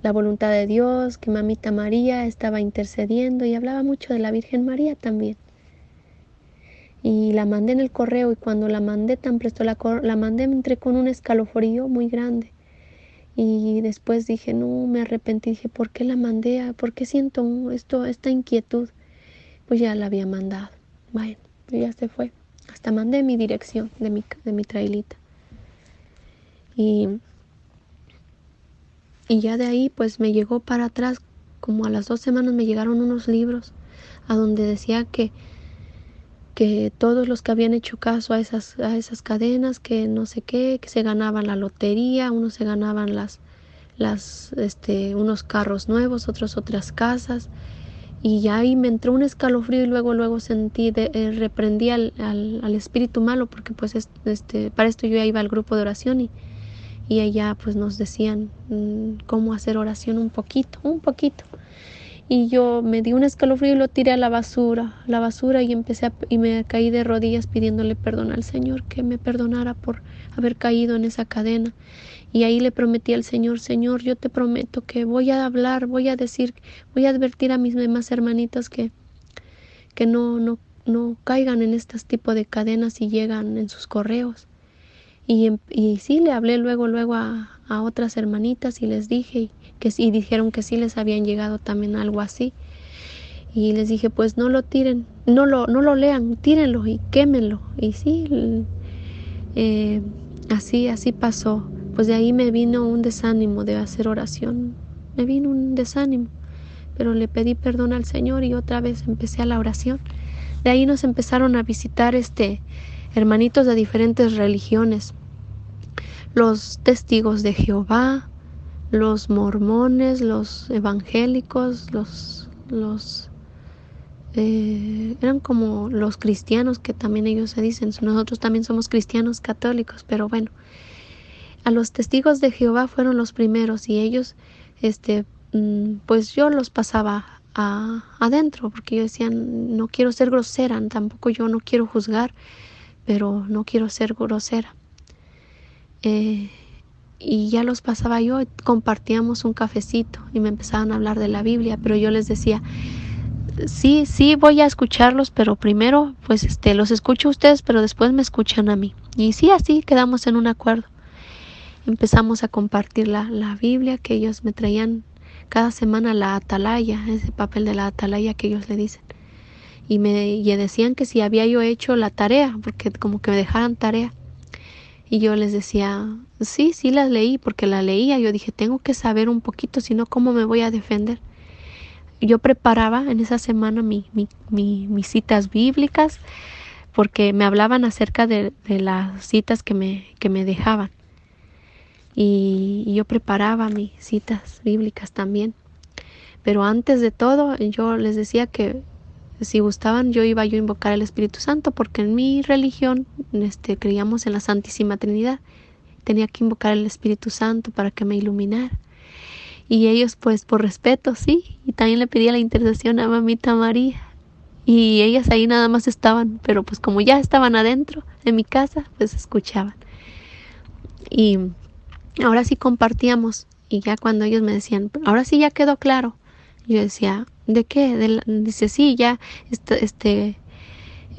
la voluntad de Dios, que mamita María estaba intercediendo y hablaba mucho de la Virgen María también. Y la mandé en el correo y cuando la mandé tan presto la mandé, me entré con un escalofrío muy grande. Y después dije, no, me arrepentí, dije, ¿por qué la mandé? ¿Por qué siento esta inquietud? Pues ya la había mandado. Bueno, ya se fue. Hasta mandé mi dirección de mi trailita. Y ya de ahí pues me llegó para atrás, como a las 2 semanas me llegaron unos libros a donde decía que todos los que habían hecho caso a esas cadenas, que no sé qué, que se ganaban la lotería, unos se ganaban unos carros nuevos, otras casas. Y ya ahí me entró un escalofrío y luego sentí, reprendí al espíritu malo, porque pues para esto yo ya iba al grupo de oración y allá pues nos decían cómo hacer oración un poquito. Y yo me di un escalofrío y lo tiré a la basura y me caí de rodillas pidiéndole perdón al Señor, que me perdonara por haber caído en esa cadena. Y ahí le prometí al Señor, Señor, yo te prometo que voy a hablar, voy a advertir a mis demás hermanitas que no caigan en este tipo de cadenas y llegan en sus correos. Y sí, le hablé luego a otras hermanitas y les dije y dijeron que sí les habían llegado también algo así. Y les dije, pues no lo tiren, no lo lean, tírenlo y quémenlo. Y sí, así pasó. Pues de ahí me vino un desánimo de hacer oración. Me vino un desánimo, pero le pedí perdón al Señor y otra vez empecé a la oración. De ahí nos empezaron a visitar hermanitos de diferentes religiones. Los testigos de Jehová, los mormones, los evangélicos, eran como los cristianos, que también ellos se dicen. Nosotros también somos cristianos católicos, pero bueno, a los testigos de Jehová fueron los primeros y ellos, pues yo los pasaba adentro, porque yo decía, no quiero ser grosera, tampoco yo no quiero juzgar, pero no quiero ser grosera. Y ya los pasaba yo, compartíamos un cafecito y me empezaban a hablar de la Biblia, pero yo les decía, sí, voy a escucharlos, pero primero, pues los escucho a ustedes, pero después me escuchan a mí. Y sí, así quedamos en un acuerdo. empezamos a compartir la Biblia, que ellos me traían cada semana la atalaya, ese papel de la atalaya que ellos le dicen. Y me decían que si había yo hecho la tarea, porque como que me dejaran tarea. Y yo les decía, sí, sí las leí, porque la leía. Yo dije, tengo que saber un poquito, si no, ¿cómo me voy a defender? Yo preparaba en esa semana mis citas bíblicas, porque me hablaban acerca de las citas que me dejaban. Y yo preparaba mis citas bíblicas también. Pero antes de todo, yo les decía que si gustaban, yo iba a invocar al Espíritu Santo, porque en mi religión creíamos en la Santísima Trinidad. Tenía que invocar al Espíritu Santo para que me iluminara. Y ellos, pues, por respeto, sí. Y también le pedía la intercesión a Mamita María. Y ellas ahí nada más estaban, pero pues como ya estaban adentro de mi casa, pues escuchaban. Y ahora sí compartíamos. Y ya cuando ellos me decían, ahora sí ya quedó claro. Yo decía, ¿de qué? Dice, sí, ya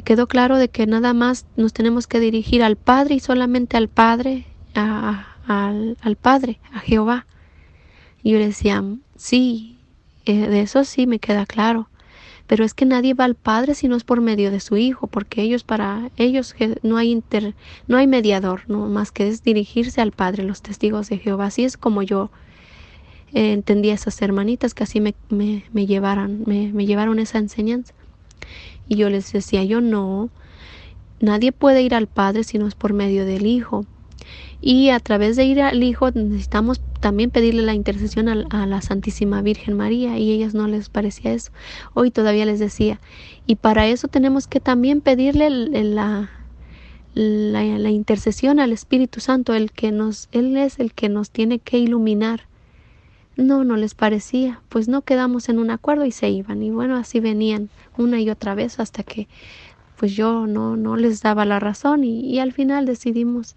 quedó claro de que nada más nos tenemos que dirigir al Padre y solamente al Padre, al Padre, a Jehová. Y yo le decía, sí, de eso sí me queda claro. Pero es que nadie va al Padre si no es por medio de su Hijo, porque para ellos no hay mediador, no más que es dirigirse al Padre, los testigos de Jehová. Así es como yo entendí a esas hermanitas, que así me llevaron esa enseñanza. Y yo les decía, yo no, nadie puede ir al Padre si no es por medio del Hijo. Y a través de ir al Hijo necesitamos también pedirle la intercesión a la Santísima Virgen María, y a ellas no les parecía eso. Hoy todavía les decía, y para eso tenemos que también pedirle la intercesión al Espíritu Santo, Él es el que nos tiene que iluminar. No les parecía, pues no quedamos en un acuerdo y se iban. Y bueno, así venían una y otra vez hasta que pues yo no les daba la razón, y al final decidimos,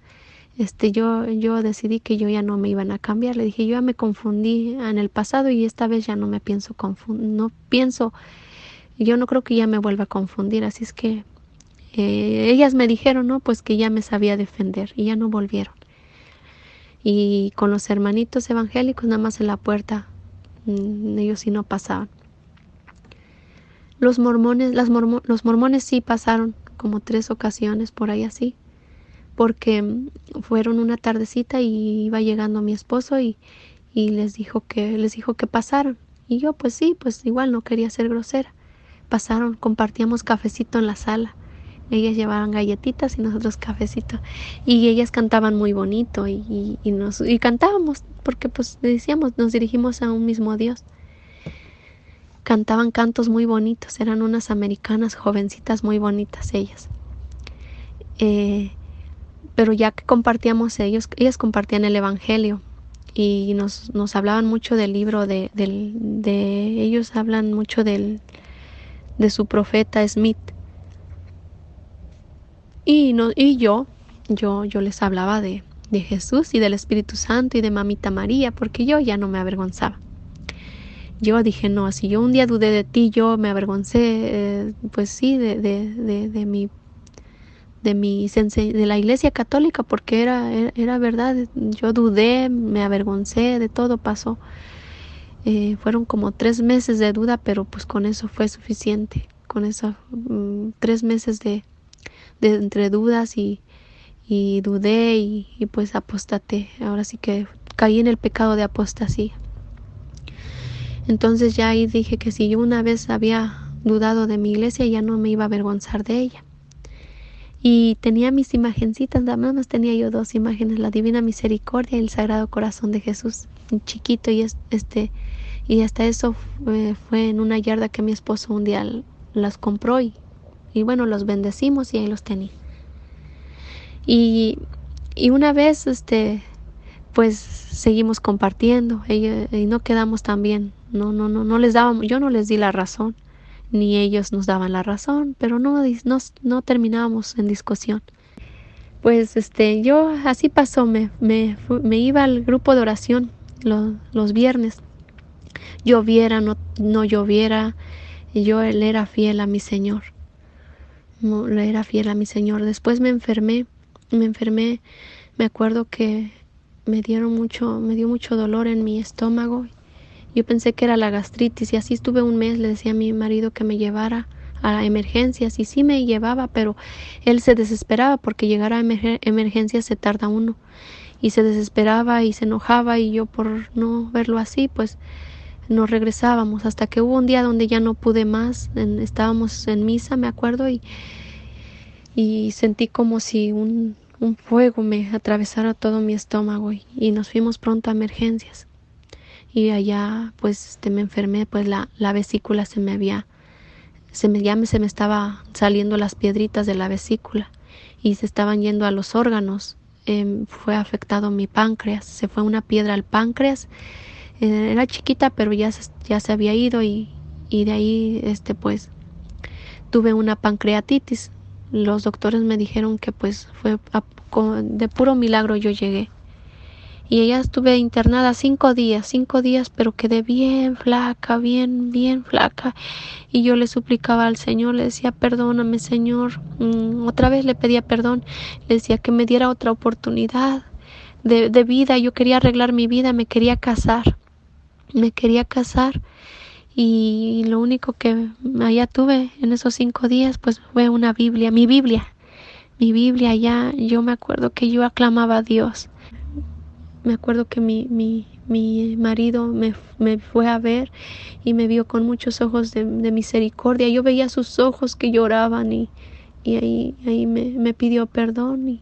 yo decidí que yo ya no me iban a cambiar. Le dije, yo ya me confundí en el pasado y esta vez ya no me pienso confundir, yo no creo que ya me vuelva a confundir. Así es que ellas me dijeron, no, pues que ya me sabía defender, y ya no volvieron. Y con los hermanitos evangélicos nada más en la puerta, ellos sí no pasaban. Los mormones sí pasaron como 3 ocasiones por ahí así, porque fueron una tardecita y iba llegando mi esposo y les dijo que pasaron. Y yo pues sí, pues igual no quería ser grosera. Pasaron, compartíamos cafecito en la sala. Ellas llevaban galletitas y nosotros cafecito. Y ellas cantaban muy bonito y cantábamos, porque pues decíamos, nos dirigimos a un mismo Dios. Cantaban cantos muy bonitos, eran unas americanas jovencitas muy bonitas ellas. Pero ya que compartíamos ellas compartían el Evangelio y nos hablaban mucho del libro ellos hablan mucho de su profeta Smith. Y yo les hablaba de Jesús y del Espíritu Santo y de Mamita María, porque yo ya no me avergonzaba. Yo dije, no, si yo un día dudé de ti, yo me avergoncé, pues sí, de la Iglesia Católica, porque era verdad. Yo dudé, me avergoncé, de todo pasó. Fueron como 3 meses de duda, pero pues con eso fue suficiente. Con eso 3 meses de entre dudas y dudé y pues apostaté. Ahora sí que caí en el pecado de apostasía. Entonces ya ahí dije que si yo una vez había dudado de mi iglesia, ya no me iba a avergonzar de ella. Y tenía mis imagencitas, nada más tenía yo 2 imágenes, la Divina Misericordia y el Sagrado Corazón de Jesús, chiquito, y hasta eso fue en una yarda que mi esposo un día las compró y bueno, los bendecimos y ahí los tenía. Y una vez pues seguimos compartiendo y no quedamos tan bien. No les dábamos, yo no les di la razón, ni ellos nos daban la razón, pero no terminábamos en discusión. Pues yo así pasó, me iba al grupo de oración los viernes. Lloviera, no lloviera, yo le era fiel a mi Señor. No, le era fiel a mi Señor. Después me enfermé, me acuerdo que me dio mucho dolor en mi estómago. Yo pensé que era la gastritis y así estuve un mes. Le decía a mi marido que me llevara a emergencias y sí me llevaba, pero él se desesperaba porque llegar a emergencias se tarda uno y se desesperaba y se enojaba, y yo, por no verlo así, pues nos regresábamos, hasta que hubo un día donde ya no pude más. Estábamos en misa, me acuerdo, y sentí como si un fuego me atravesara todo mi estómago, y nos fuimos pronto a emergencias. Y allá pues me enfermé, pues la vesícula se me estaba saliendo las piedritas de la vesícula y se estaban yendo a los órganos. Fue afectado mi páncreas, se fue una piedra al páncreas. Era chiquita, pero ya se había ido, y de ahí pues tuve una pancreatitis. Los doctores me dijeron que pues fue de puro milagro yo llegué. Y ella estuve internada 5 días, pero quedé bien flaca, bien flaca. Y yo le suplicaba al Señor, le decía, perdóname, Señor. Otra vez le pedía perdón, le decía que me diera otra oportunidad de vida. Yo quería arreglar mi vida, me quería casar. Y lo único que allá tuve en esos 5 días, pues fue una Biblia, mi Biblia. Allá yo me acuerdo que yo aclamaba a Dios. Me acuerdo que mi marido me fue a ver y me vio con muchos ojos de misericordia. Yo veía sus ojos que lloraban, y ahí me pidió perdón,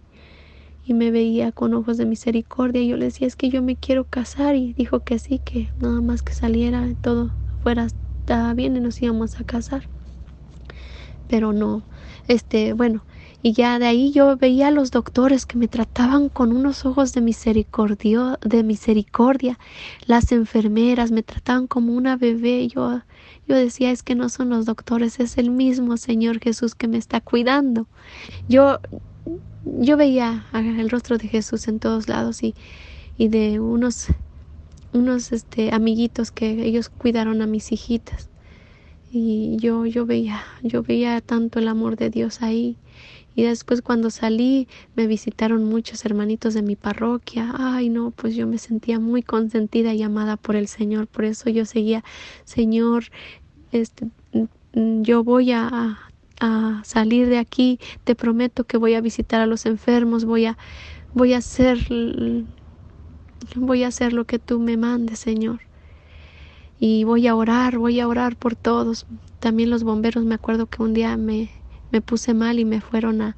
y me veía con ojos de misericordia. Y yo le decía, es que yo me quiero casar, y dijo que sí, que nada más que saliera, todo estaba bien y nos íbamos a casar. Pero no, bueno, y ya de ahí yo veía a los doctores que me trataban con unos ojos de misericordia. Las enfermeras me trataban como una bebé. Yo decía, es que no son los doctores, es el mismo Señor Jesús que me está cuidando. Yo veía el rostro de Jesús en todos lados, y de unos amiguitos que ellos cuidaron a mis hijitas. Y yo veía tanto el amor de Dios ahí. Y después, cuando salí, me visitaron muchos hermanitos de mi parroquia. Ay, no, pues yo me sentía muy consentida y amada por el Señor. Por eso yo seguía, Señor, yo voy a salir de aquí. Te prometo que voy a visitar a los enfermos. Voy a hacer lo que tú me mandes, Señor. Y voy a orar por todos. También los bomberos, me acuerdo que un día me puse mal y me fueron a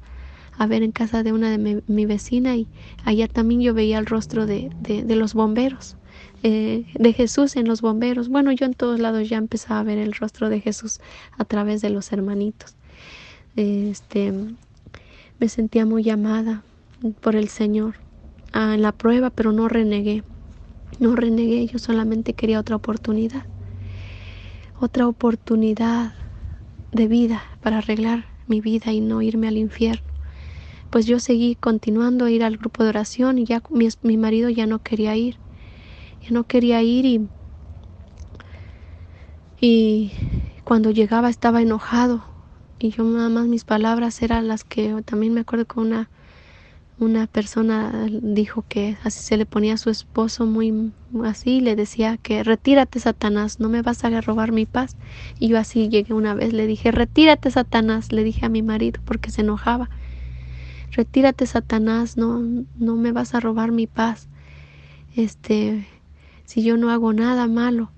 ver en casa de una de mi vecina, y allá también yo veía el rostro de los bomberos, de Jesús en los bomberos. Bueno, yo en todos lados ya empezaba a ver el rostro de Jesús a través de los hermanitos. Me sentía muy amada por el Señor en la prueba, pero no renegué. Yo solamente quería otra oportunidad de vida para arreglar mi vida y no irme al infierno. Pues yo seguí continuando a ir al grupo de oración, y ya mi marido ya no quería ir. Y cuando llegaba estaba enojado, y yo nada más, mis palabras eran las que también me acuerdo que una persona dijo que así se le ponía a su esposo, muy así, le decía que retírate, Satanás, no me vas a robar mi paz. Y yo así llegué una vez, le dije, retírate, Satanás, le dije a mi marido, porque se enojaba. Retírate, Satanás, no me vas a robar mi paz. Si yo no hago nada malo,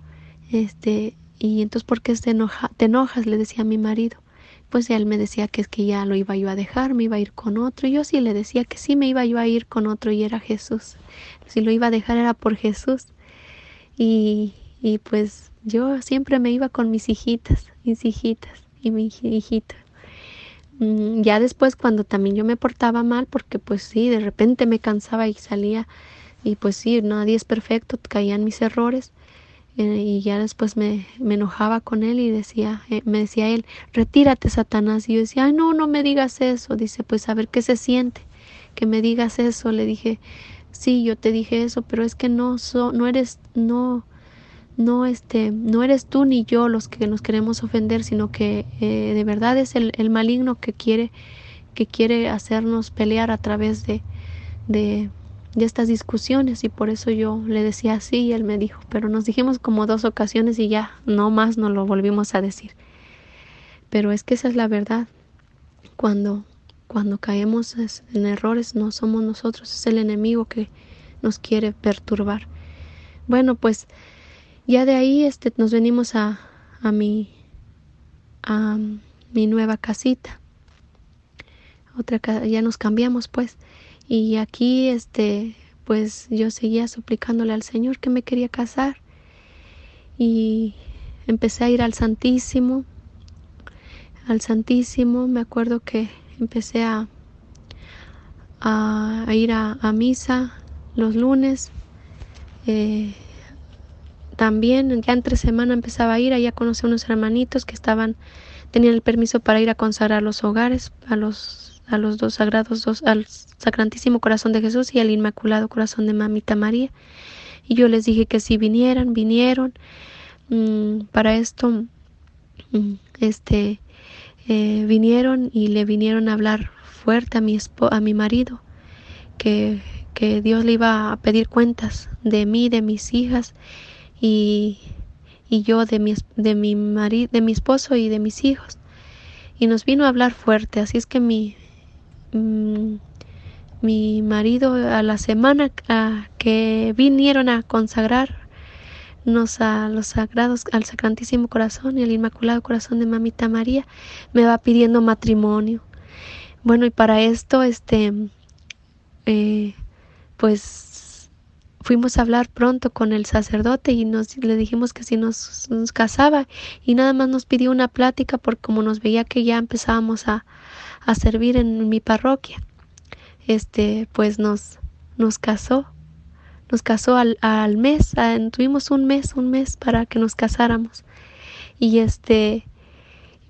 y entonces, ¿por qué te enojas? Le decía a mi marido. Pues él me decía que es que ya lo iba yo a dejar, me iba a ir con otro. Y yo sí le decía que sí me iba yo a ir con otro, y era Jesús. Si lo iba a dejar era por Jesús. Y pues yo siempre me iba con mis hijitas y mi hijito. Ya después, cuando también yo me portaba mal, porque pues sí, de repente me cansaba y salía, y pues sí, nadie es perfecto, caían mis errores. Y ya después me enojaba con él, y me decía él, retírate, Satanás. Y yo decía, ay, no me digas eso. Dice, pues a ver qué se siente que me digas eso. Le dije, sí, yo te dije eso, pero es que no eres tú ni yo los que nos queremos ofender, sino que de verdad es el maligno que quiere hacernos pelear a través de estas discusiones, y por eso yo le decía así y él me dijo, pero nos dijimos como 2 ocasiones y ya no más nos lo volvimos a decir. Pero es que esa es la verdad. Cuando caemos en errores, no somos nosotros, es el enemigo que nos quiere perturbar. Bueno, pues ya de ahí nos venimos a mi nueva casita. Ya nos cambiamos pues. Y aquí pues yo seguía suplicándole al Señor que me quería casar. Y empecé a ir al Santísimo. Me acuerdo que empecé a ir a misa los lunes. También ya entre semana empezaba a ir, allá conocí a unos hermanitos que tenían el permiso para ir a consagrar los hogares a los dos sagrados, al Sacrantísimo Corazón de Jesús y al Inmaculado Corazón de Mamita María. Y yo les dije que si vinieron. Para esto, vinieron y le vinieron a hablar fuerte a mi marido, que Dios le iba a pedir cuentas de mí, de mis hijas, y yo de mi marido, de mi esposo y de mis hijos. Y nos vino a hablar fuerte, así es que mi marido a la semana que vinieron a consagrar a los sagrados, al Sacrantísimo Corazón y al Inmaculado Corazón de Mamita María, me va pidiendo matrimonio. Bueno, y para esto pues fuimos a hablar pronto con el sacerdote y le dijimos que si nos casaba, y nada más nos pidió una plática porque como nos veía que ya empezábamos a servir en mi parroquia, pues nos casó al mes. Tuvimos un mes para que nos casáramos, y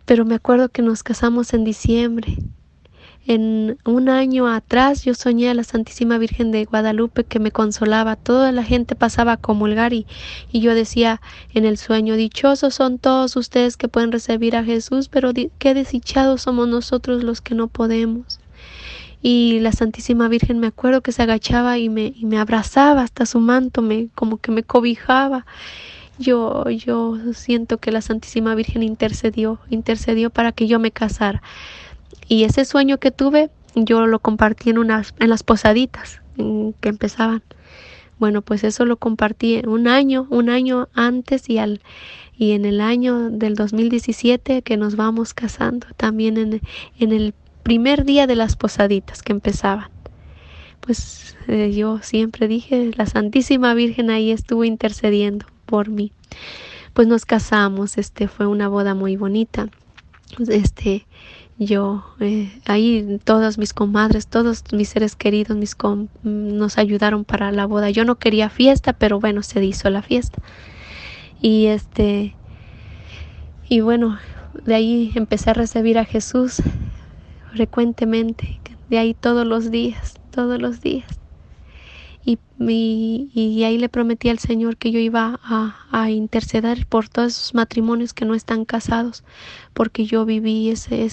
pero me acuerdo que nos casamos en diciembre. En un año atrás yo soñé a la Santísima Virgen de Guadalupe que me consolaba. Toda la gente pasaba a comulgar y yo decía en el sueño: dichosos son todos ustedes que pueden recibir a Jesús, pero qué desdichados somos nosotros los que no podemos. Y la Santísima Virgen, me acuerdo que se agachaba y me abrazaba hasta su manto, como que me cobijaba. Yo siento que la Santísima Virgen intercedió para que yo me casara. Y ese sueño que tuve, yo lo compartí en las posaditas que empezaban. Bueno, pues eso lo compartí un año antes, y en el año del 2017 que nos vamos casando, también en el primer día de las posaditas que empezaban. Pues yo siempre dije, la Santísima Virgen ahí estuvo intercediendo por mí. Pues nos casamos, fue una boda muy bonita. Ahí todas mis comadres, todos mis seres queridos, nos ayudaron para la boda. Yo no quería fiesta, pero bueno, se hizo la fiesta. Y bueno, de ahí empecé a recibir a Jesús frecuentemente, de ahí todos los días. Y ahí le prometí al Señor que yo iba a interceder por todos esos matrimonios que no están casados, porque yo viví ese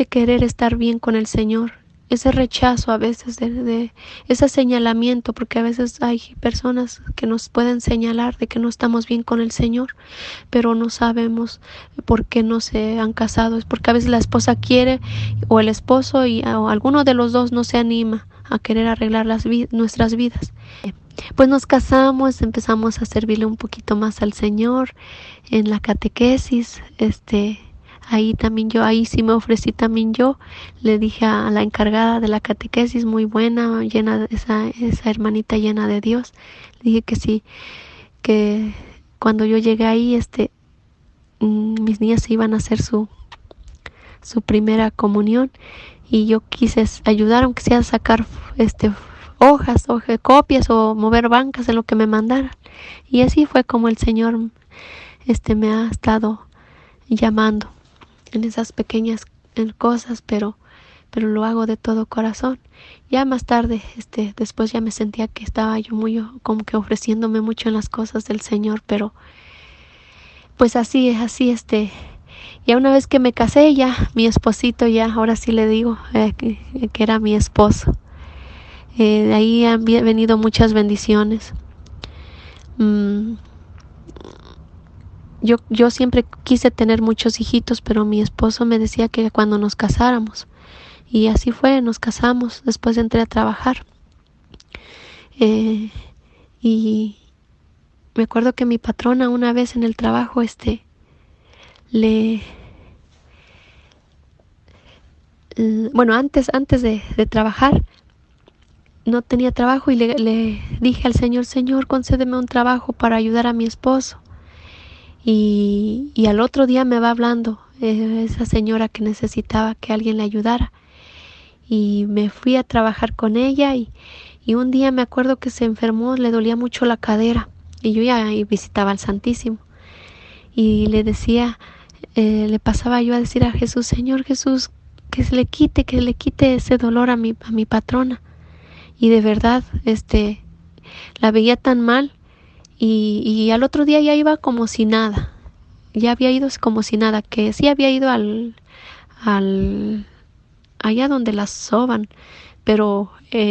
querer estar bien con el Señor, ese rechazo a veces de ese señalamiento, porque a veces hay personas que nos pueden señalar de que no estamos bien con el Señor, pero no sabemos por qué no se han casado. Es porque a veces la esposa quiere, o el esposo, o alguno de los dos no se anima a querer arreglar nuestras vidas. Pues nos casamos, empezamos a servirle un poquito más al Señor en la catequesis. Ahí sí me ofrecí también yo. Le dije a la encargada de la catequesis, muy buena, esa hermanita llena de Dios, le dije que sí, que cuando yo llegué ahí, mis niñas se iban a hacer su primera comunión, y yo quise ayudar, aunque sea a sacar hojas, copias, o mover bancas en lo que me mandaran. Y así fue como el Señor me ha estado llamando en esas pequeñas cosas, pero lo hago de todo corazón. Ya más tarde, después ya me sentía que estaba yo muy como que ofreciéndome mucho en las cosas del Señor, pero pues así ya una vez que me casé, ya mi esposito, ya ahora sí le digo que era mi esposo. De ahí han venido muchas bendiciones. Mm, yo siempre quise tener muchos hijitos, pero mi esposo me decía que cuando nos casáramos. Y así fue, nos casamos. Después entré a trabajar. Y me acuerdo que mi patrona una vez en el trabajo, le, bueno, antes de trabajar, no tenía trabajo y le dije al Señor, Señor, concédeme un trabajo para ayudar a mi esposo. Y al otro día me va hablando esa señora que necesitaba que alguien le ayudara. Y me fui a trabajar con ella y un día me acuerdo que se enfermó, le dolía mucho la cadera. Y yo ya visitaba al Santísimo. Y le decía, le pasaba yo a decir a Jesús, Señor Jesús, que le quite ese dolor a mi patrona. Y de verdad, la veía tan mal y al otro día ya iba como si nada. Ya había ido como si nada, que sí había ido allá donde las soban, pero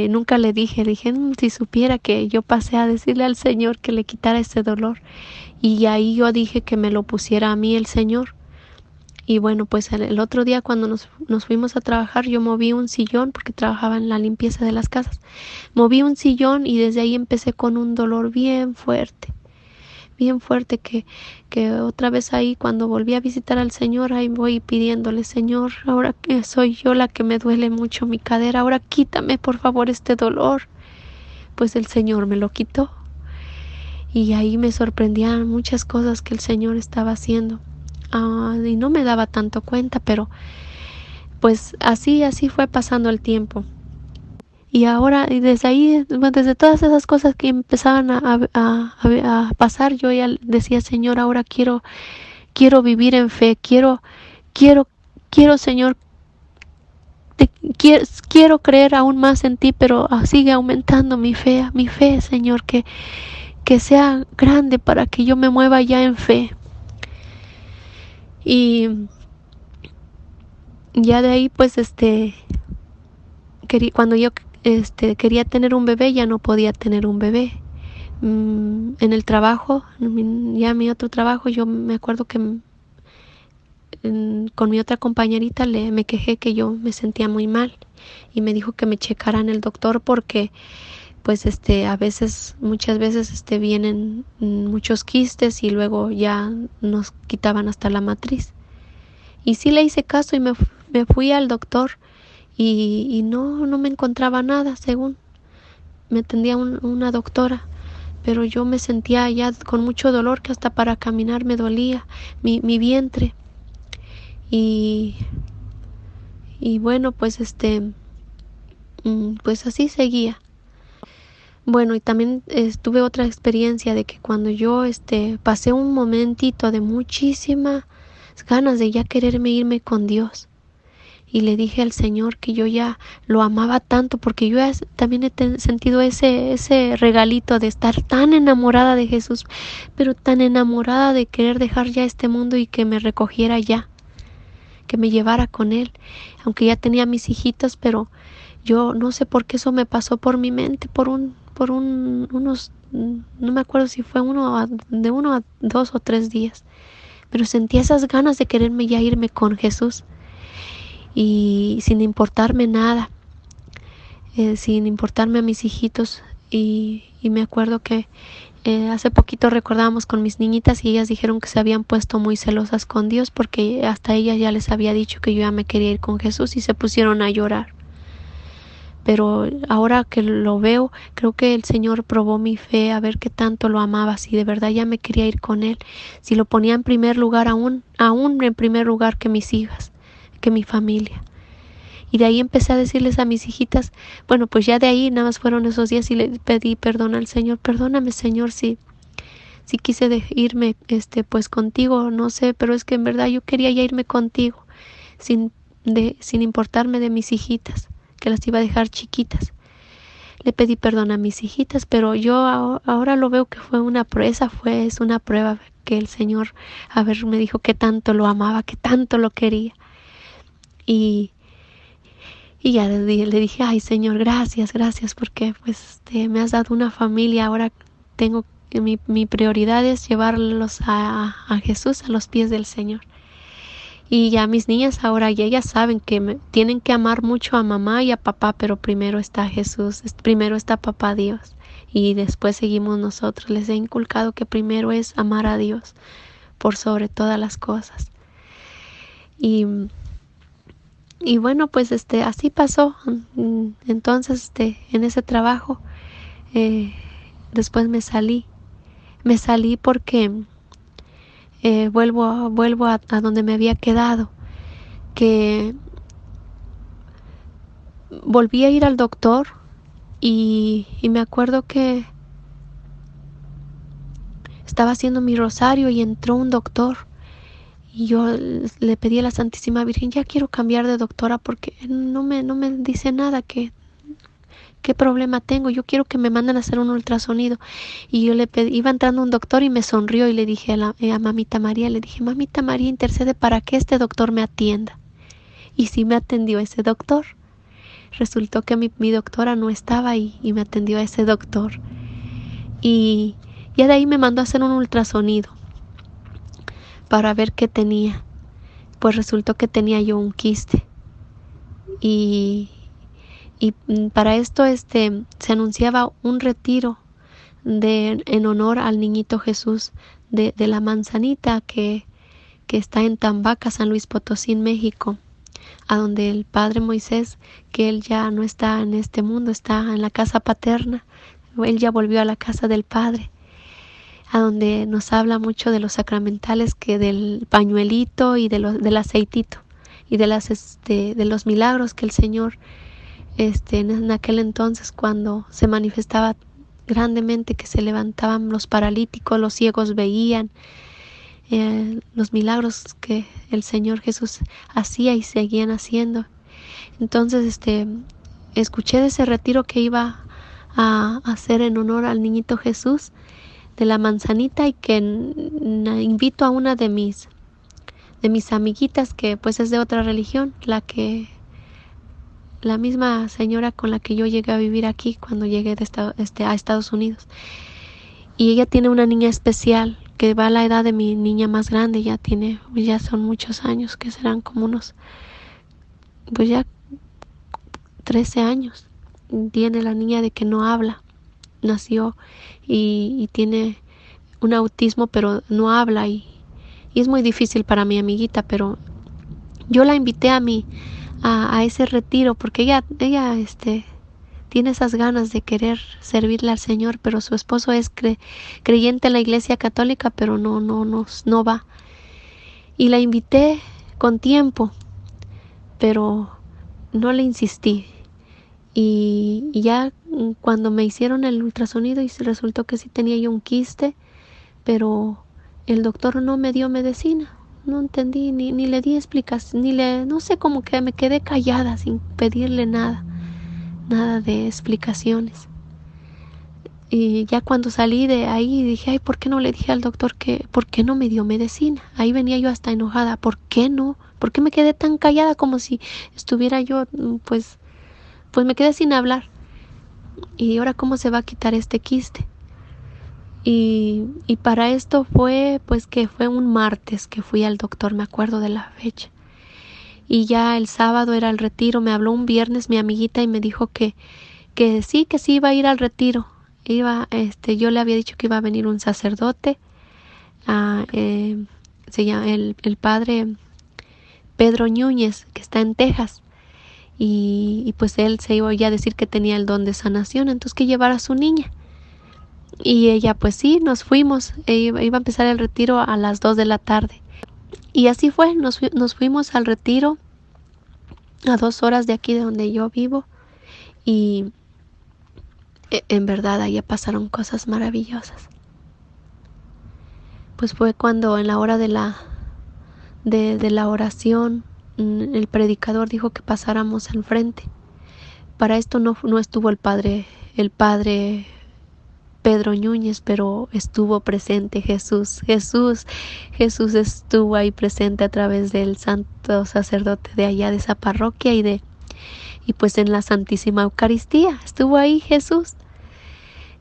nunca le dije, si supiera que yo pasé a decirle al Señor que le quitara ese dolor. Y ahí yo dije que me lo pusiera a mí el Señor. Y bueno, pues el otro día cuando nos fuimos a trabajar, yo moví un sillón porque trabajaba en la limpieza de las casas. Moví un sillón y desde ahí empecé con un dolor bien fuerte que otra vez ahí cuando volví a visitar al Señor, ahí voy pidiéndole, Señor, ahora que soy yo la que me duele mucho mi cadera, ahora quítame por favor este dolor. Pues el Señor me lo quitó. Y ahí me sorprendían muchas cosas que el Señor estaba haciendo. Y no me daba tanto cuenta, pero pues así fue pasando el tiempo. Y ahora, y desde ahí, desde todas esas cosas que empezaban a pasar, yo ya decía, Señor, ahora quiero vivir en fe, quiero, Señor, quiero creer aún más en ti, pero sigue aumentando mi fe, Señor, que sea grande para que yo me mueva ya en fe. Y ya de ahí, pues, cuando yo quería tener un bebé, ya no podía tener un bebé. En el trabajo, ya mi otro trabajo, yo me acuerdo que con mi otra compañerita me quejé que yo me sentía muy mal y me dijo que me checaran el doctor porque pues muchas veces vienen muchos quistes y luego ya nos quitaban hasta la matriz. Y sí le hice caso y me fui al doctor y no me encontraba nada, según me atendía una doctora, pero yo me sentía ya con mucho dolor que hasta para caminar me dolía mi vientre. Y bueno, pues pues así seguía. Bueno, y también tuve otra experiencia de que cuando yo pasé un momentito de muchísimas ganas de ya quererme irme con Dios. Y le dije al Señor que yo ya lo amaba tanto porque yo también he sentido ese regalito de estar tan enamorada de Jesús, pero tan enamorada de querer dejar ya este mundo y que me recogiera ya, que me llevara con Él, aunque ya tenía mis hijitos, pero yo no sé por qué eso me pasó por mi mente, unos, no me acuerdo si fue de 1 a 2 o 3 días, pero sentía esas ganas de quererme ya irme con Jesús. Y sin importarme nada, sin importarme a mis hijitos. Y me acuerdo que hace poquito recordábamos con mis niñitas y ellas dijeron que se habían puesto muy celosas con Dios porque hasta ellas ya les había dicho que yo ya me quería ir con Jesús y se pusieron a llorar. Pero ahora que lo veo, creo que el Señor probó mi fe a ver qué tanto lo amaba, si de verdad ya me quería ir con Él, si lo ponía en primer lugar, aún en primer lugar que mis hijas, que mi familia. Y de ahí empecé a decirles a mis hijitas, bueno, pues ya de ahí nada más fueron esos días y le pedí perdón al Señor, perdóname Señor si quise irme pues contigo, no sé, pero es que en verdad yo quería ya irme contigo, sin importarme de mis hijitas, que las iba a dejar chiquitas. le pedí perdón a mis hijitas, pero yo ahora lo veo que fue una prueba, es una prueba que el Señor, me dijo que tanto lo amaba, que tanto lo quería. Y, y ya le dije, ay Señor, gracias, gracias, porque pues me has dado una familia. Ahora tengo mi prioridad es llevarlos a Jesús, a los pies del Señor. Y ya mis niñas ahora ya ellas saben que tienen que amar mucho a mamá y a papá, pero primero está Jesús, primero está papá Dios y después seguimos nosotros. Les he inculcado que primero es amar a Dios por sobre todas las cosas. Y bueno, pues así pasó. Entonces en ese trabajo después me salí porque vuelvo a donde me había quedado, que volví a ir al doctor y me acuerdo que estaba haciendo mi rosario y entró un doctor y yo le pedí a la Santísima Virgen, ya quiero cambiar de doctora porque no me dice nada, qué problema tengo, yo quiero que me manden a hacer un ultrasonido. Y yo le pedí, iba entrando un doctor y me sonrió y le dije a Mamita María, le dije, Mamita María, intercede para que este doctor me atienda. Y sí me atendió ese doctor. Resultó que mi doctora no estaba y me atendió a ese doctor. Y ya de ahí me mandó a hacer un ultrasonido para ver qué tenía. Pues resultó que tenía yo un quiste. Y para esto se anunciaba un retiro en honor al niñito Jesús de la Manzanita que está en Tambaca, San Luis Potosí, México, a donde el Padre Moisés, que él ya no está en este mundo, está en la casa paterna, él ya volvió a la casa del Padre, a donde nos habla mucho de los sacramentales, que del pañuelito y del aceitito y de los milagros que el Señor en aquel entonces, cuando se manifestaba grandemente, que se levantaban los paralíticos, los ciegos veían, los milagros que el Señor Jesús hacía y seguían haciendo. Entonces escuché de ese retiro que iba a hacer en honor al niñito Jesús de la Manzanita, y que invito a una de mis amiguitas, que pues es de otra religión, la misma señora con la que yo llegué a vivir aquí cuando llegué a Estados Unidos. Y ella tiene una niña especial que va a la edad de mi niña más grande, ya son muchos años, que serán como unos, pues ya 13 años. Tiene la niña de que no habla, nació y tiene un autismo, pero no habla y es muy difícil para mi amiguita, pero yo la invité a ese retiro porque ella tiene esas ganas de querer servirle al Señor, pero su esposo es creyente en la Iglesia Católica, pero no va. Y la invité con tiempo, pero no le insistí. Y ya cuando me hicieron el ultrasonido y resultó que sí tenía yo un quiste, pero el doctor no me dio medicina. No entendí, ni le di explicación, no sé, como que me quedé callada sin pedirle nada de explicaciones. Y ya cuando salí de ahí dije, ay, ¿por qué no le dije al doctor por qué no me dio medicina? Ahí venía yo hasta enojada, ¿por qué no? ¿Por qué me quedé tan callada como si estuviera yo, pues me quedé sin hablar? Y ahora, ¿cómo se va a quitar este quiste? Y para esto fue un martes que fui al doctor, me acuerdo de la fecha. Y ya el sábado era el retiro. Me habló un viernes mi amiguita y me dijo que sí iba a ir al retiro. Yo le había dicho que iba a venir un sacerdote, se llama el padre Pedro Núñez, que está en Texas. Y pues él se iba ya a decir que tenía el don de sanación, entonces que llevara a su niña. Y ella, pues sí, nos fuimos. Iba a empezar el retiro a las 2 de la tarde. Y así fue, nos fuimos al retiro a 2 horas de aquí de donde yo vivo. Y en verdad allá pasaron cosas maravillosas. Pues fue cuando en la hora de la oración, el predicador dijo que pasáramos al frente. Para esto no estuvo el padre Pedro Núñez, pero estuvo presente Jesús estuvo ahí presente a través del santo sacerdote de allá de esa parroquia y pues en la Santísima Eucaristía estuvo ahí Jesús.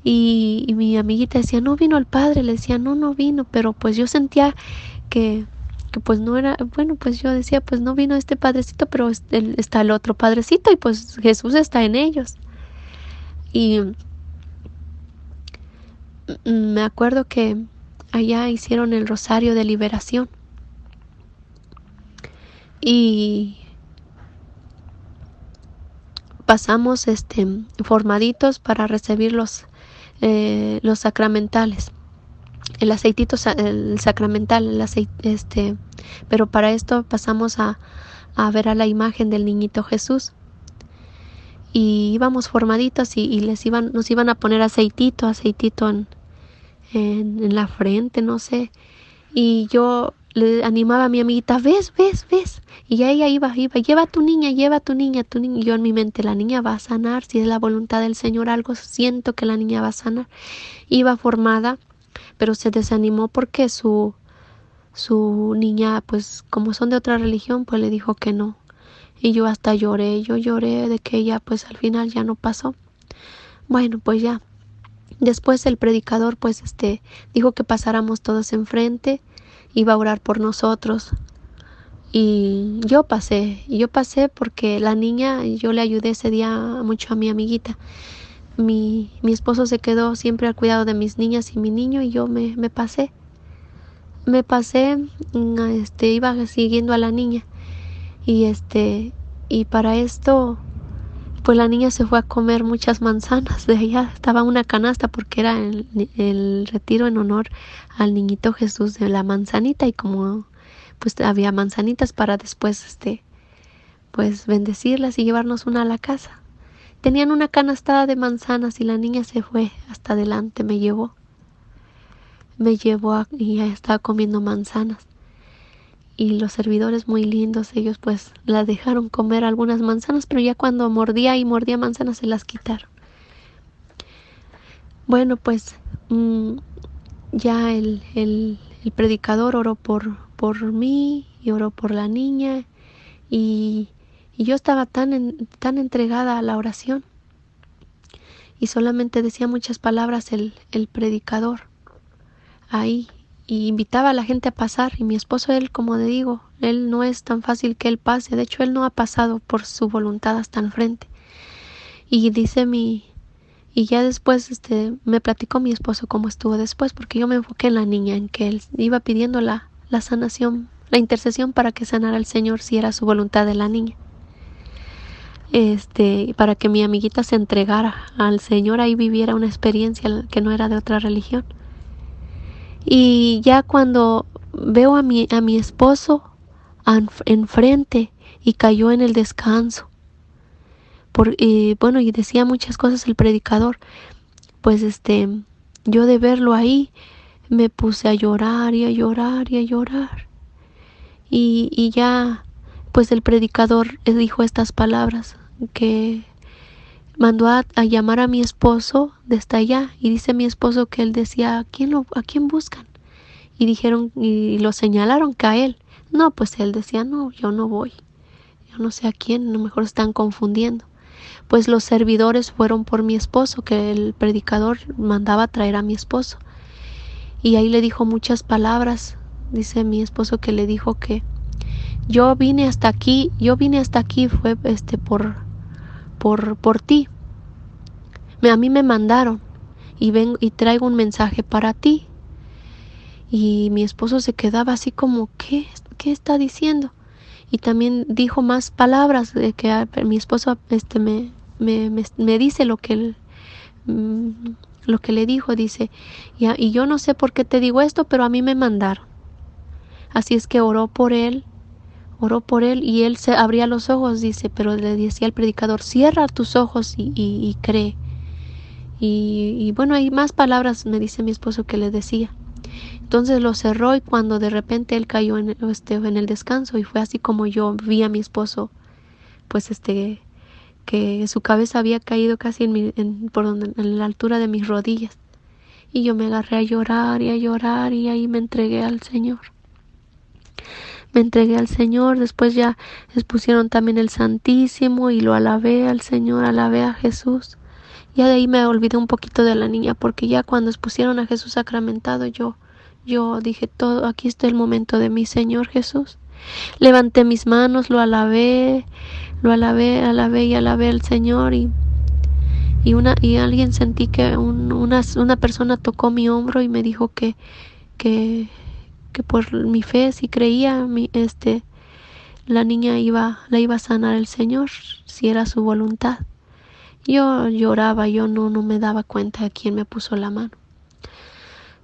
Y mi amiguita decía, no vino el padre, le decía, no vino, pero pues yo sentía que pues no era, bueno, pues yo decía, pues no vino este padrecito, pero está el otro padrecito y pues Jesús está en ellos. Y me acuerdo que allá hicieron el rosario de liberación y pasamos formaditos para recibir los sacramentales, el aceitito, el sacramental, el aceite, pero para esto pasamos a ver a la imagen del niñito Jesús y íbamos formaditos y nos iban a poner aceitito en la frente, no sé, y yo le animaba a mi amiguita, ves, y ella iba, lleva a tu niña, y yo en mi mente, la niña va a sanar, si es la voluntad del Señor, algo siento que la niña va a sanar. Iba formada, pero se desanimó porque su niña, pues como son de otra religión, pues le dijo que no. Y yo hasta lloré de que ella pues al final ya no pasó. Bueno, pues ya. Después el predicador pues dijo que pasáramos todos enfrente, iba a orar por nosotros. Y yo pasé porque la niña, yo le ayudé ese día mucho a mi amiguita. Mi esposo se quedó siempre al cuidado de mis niñas y mi niño y yo me pasé. Iba siguiendo a la niña y para esto pues la niña se fue a comer muchas manzanas. De allá estaba una canasta porque era el retiro en honor al niñito Jesús de la manzanita y como pues había manzanitas para después pues bendecirlas y llevarnos una a la casa. Tenían una canastada de manzanas y la niña se fue hasta adelante, me llevó y ya estaba comiendo manzanas. Y los servidores muy lindos, ellos pues la dejaron comer algunas manzanas, pero ya cuando mordía manzanas se las quitaron. Bueno, pues ya el predicador oró por mí y oró por la niña y yo estaba tan entregada a la oración y solamente decía muchas palabras el predicador ahí y invitaba a la gente a pasar y mi esposo, él como le digo, él no es tan fácil que él pase, de hecho él no ha pasado por su voluntad hasta enfrente y y ya después me platicó mi esposo cómo estuvo después porque yo me enfoqué en la niña, en que él iba pidiendo la sanación, la intercesión para que sanara el Señor si era su voluntad de la niña. Para que mi amiguita se entregara al Señor, ahí viviera una experiencia que no era de otra religión. Y ya cuando veo a mi esposo enfrente y cayó en el descanso, bueno, y decía muchas cosas el predicador, pues yo de verlo ahí me puse a llorar y a llorar y a llorar. Y ya, pues el predicador dijo estas palabras, que mandó a llamar a mi esposo desde allá y dice mi esposo que él decía, ¿a quién buscan? Y dijeron y lo señalaron que a él. No, pues él decía, no, yo no voy. Yo no sé a quién, a lo mejor están confundiendo. Pues los servidores fueron por mi esposo, que el predicador mandaba traer a mi esposo. Y ahí le dijo muchas palabras. Dice mi esposo que le dijo que yo vine hasta aquí fue por ti. A mí me mandaron y traigo un mensaje para ti. Y mi esposo se quedaba así como, ¿qué está diciendo? Y también dijo más palabras de que mi esposo me dice lo que le dijo, dice, y yo no sé por qué te digo esto, pero a mí me mandaron. Así es que oró por él y él se abría los ojos, dice, pero le decía al predicador, cierra tus ojos y cree. Y bueno, hay más palabras, me dice mi esposo que le decía. Entonces lo cerró y cuando de repente él cayó en el descanso y fue así como yo vi a mi esposo, pues que su cabeza había caído casi en la altura de mis rodillas. Y yo me agarré a llorar y a llorar y ahí me entregué al Señor. Me entregué al Señor, después ya expusieron también el Santísimo y lo alabé al Señor, alabé a Jesús. Ya de ahí me olvidé un poquito de la niña, porque ya cuando expusieron a Jesús sacramentado, yo dije todo, aquí está el momento de mi Señor Jesús. Levanté mis manos, alabé y alabé al Señor y alguien sentí que una persona tocó mi hombro y me dijo que, que por mi fe, si creía, la niña la iba a sanar el Señor, si era su voluntad. Yo lloraba, yo no me daba cuenta de quién me puso la mano.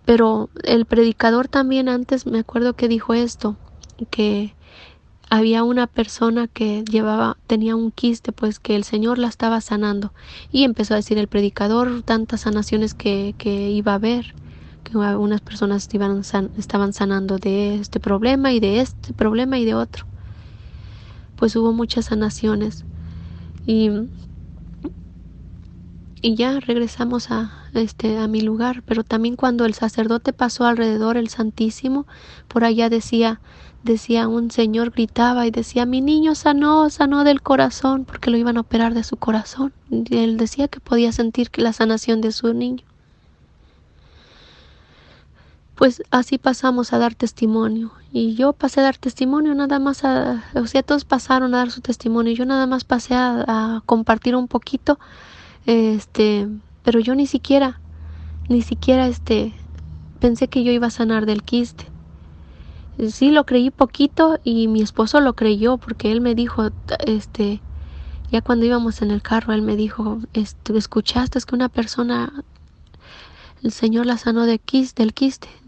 Pero el predicador también antes me acuerdo que dijo esto, que había una persona que tenía un quiste, pues que el Señor la estaba sanando. Y empezó a decir el predicador tantas sanaciones que iba a haber, que algunas personas estaban sanando de este problema y de este problema y de otro. Pues hubo muchas sanaciones. Y ya regresamos a mi lugar, pero también cuando el sacerdote pasó alrededor el Santísimo, por allá decía un señor, gritaba y decía: mi niño sanó del corazón, porque lo iban a operar de su corazón. Y él decía que podía sentir la sanación de su niño. Pues así pasamos a dar testimonio, y yo pasé a dar testimonio nada más, todos pasaron a dar su testimonio, yo nada más pasé a compartir un poquito, pero yo ni siquiera pensé que yo iba a sanar del quiste. Sí lo creí poquito y mi esposo lo creyó, porque él me dijo, ya cuando íbamos en el carro, él me dijo: ¿escuchaste que una persona, el Señor la sanó del quiste?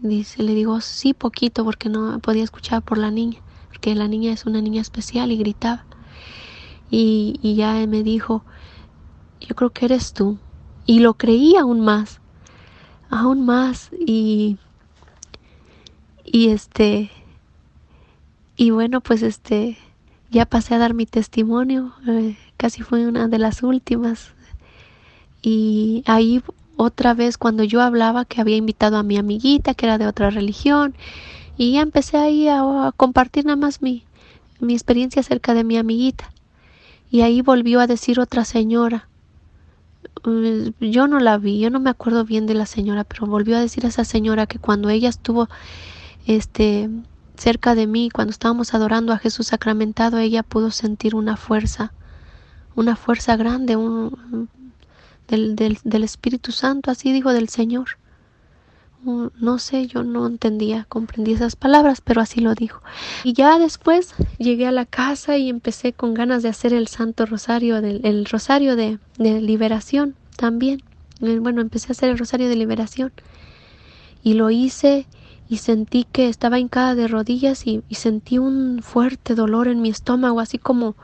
Le digo: sí, poquito, porque no podía escuchar por la niña, porque la niña es una niña especial y gritaba. Y ya él me dijo: yo creo que eres tú. Y lo creí aún más. Y y bueno, pues ya pasé a dar mi testimonio, casi fue una de las últimas. Y ahí otra vez, cuando yo hablaba, que había invitado a mi amiguita que era de otra religión, y ya empecé ahí a compartir nada más mi experiencia acerca de mi amiguita. Y ahí volvió a decir otra señora, yo no la vi, yo no me acuerdo bien de la señora, pero volvió a decir a esa señora que cuando ella estuvo cerca de mí, cuando estábamos adorando a Jesús sacramentado, ella pudo sentir una fuerza grande, del Espíritu Santo, así dijo, del Señor. No sé, yo no comprendí esas palabras, pero así lo dijo. Y ya después llegué a la casa y empecé con ganas de hacer el Santo Rosario, el Rosario de Liberación también. Bueno, empecé a hacer el Rosario de Liberación y lo hice y sentí que estaba hincada de rodillas y sentí un fuerte dolor en mi estómago, así como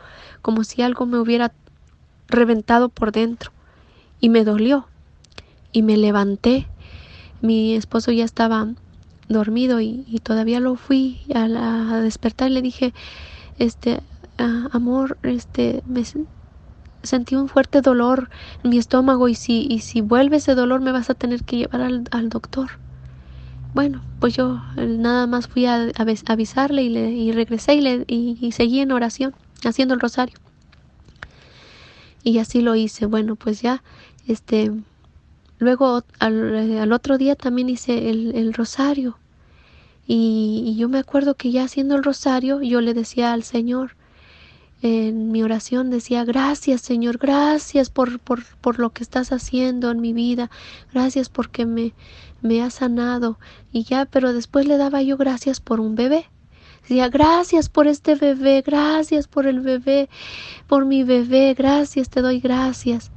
si algo me hubiera reventado por dentro, y me dolió y me levanté. Mi esposo ya estaba dormido y todavía lo fui a despertar y le dije: amor, sentí un fuerte dolor en mi estómago y si vuelve ese dolor me vas a tener que llevar al doctor. Bueno, pues yo nada más fui a avisarle y regresé y seguí en oración, haciendo el rosario. Y así lo hice. Bueno, pues ya, luego al otro día también hice el rosario. Y yo me acuerdo que ya haciendo el rosario, yo le decía al Señor, en mi oración decía: gracias, Señor, gracias por lo que estás haciendo en mi vida, gracias porque me has sanado. Y ya, pero después le daba yo gracias por un bebé. Decía: gracias por este bebé, gracias por el bebé, por mi bebé, gracias, te doy gracias.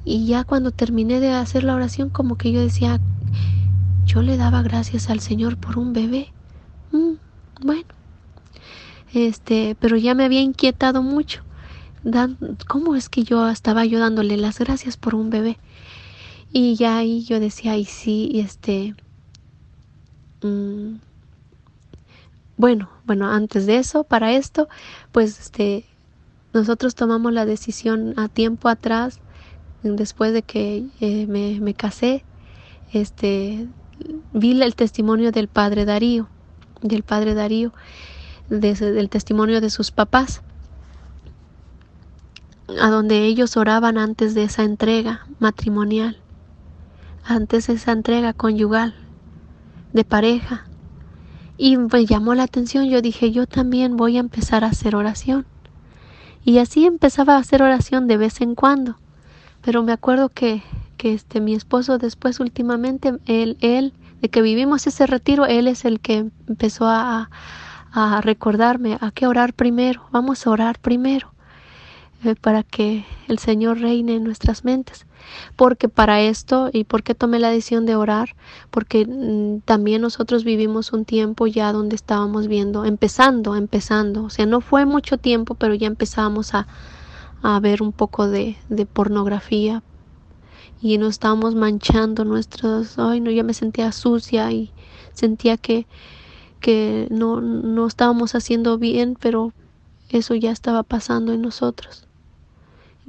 Y ya cuando terminé de hacer la oración, como que yo decía, yo le daba gracias al Señor por un bebé. Bueno, pero ya me había inquietado mucho. ¿Cómo es que yo estaba dándole las gracias por un bebé? Y ya ahí yo decía: ay, sí, bueno, antes de eso, para esto, pues nosotros tomamos la decisión a tiempo atrás, después de que me casé. Vi el testimonio del padre Darío, del testimonio de sus papás, a donde ellos oraban antes de esa entrega matrimonial, antes de esa entrega conyugal, de pareja. Y me llamó la atención, yo dije, yo también voy a empezar a hacer oración. Y así empezaba a hacer oración de vez en cuando. Pero me acuerdo que mi esposo después últimamente, él, de que vivimos ese retiro, él es el que empezó a recordarme a qué orar primero. Vamos a orar primero, para que el Señor reine en nuestras mentes. Porque para esto, y por qué tomé la decisión de orar, porque también nosotros vivimos un tiempo ya donde estábamos viendo, empezando, o sea, no fue mucho tiempo, pero ya empezábamos a ver un poco de pornografía, y nos estábamos manchando yo me sentía sucia y sentía que no estábamos haciendo bien, pero eso ya estaba pasando en nosotros,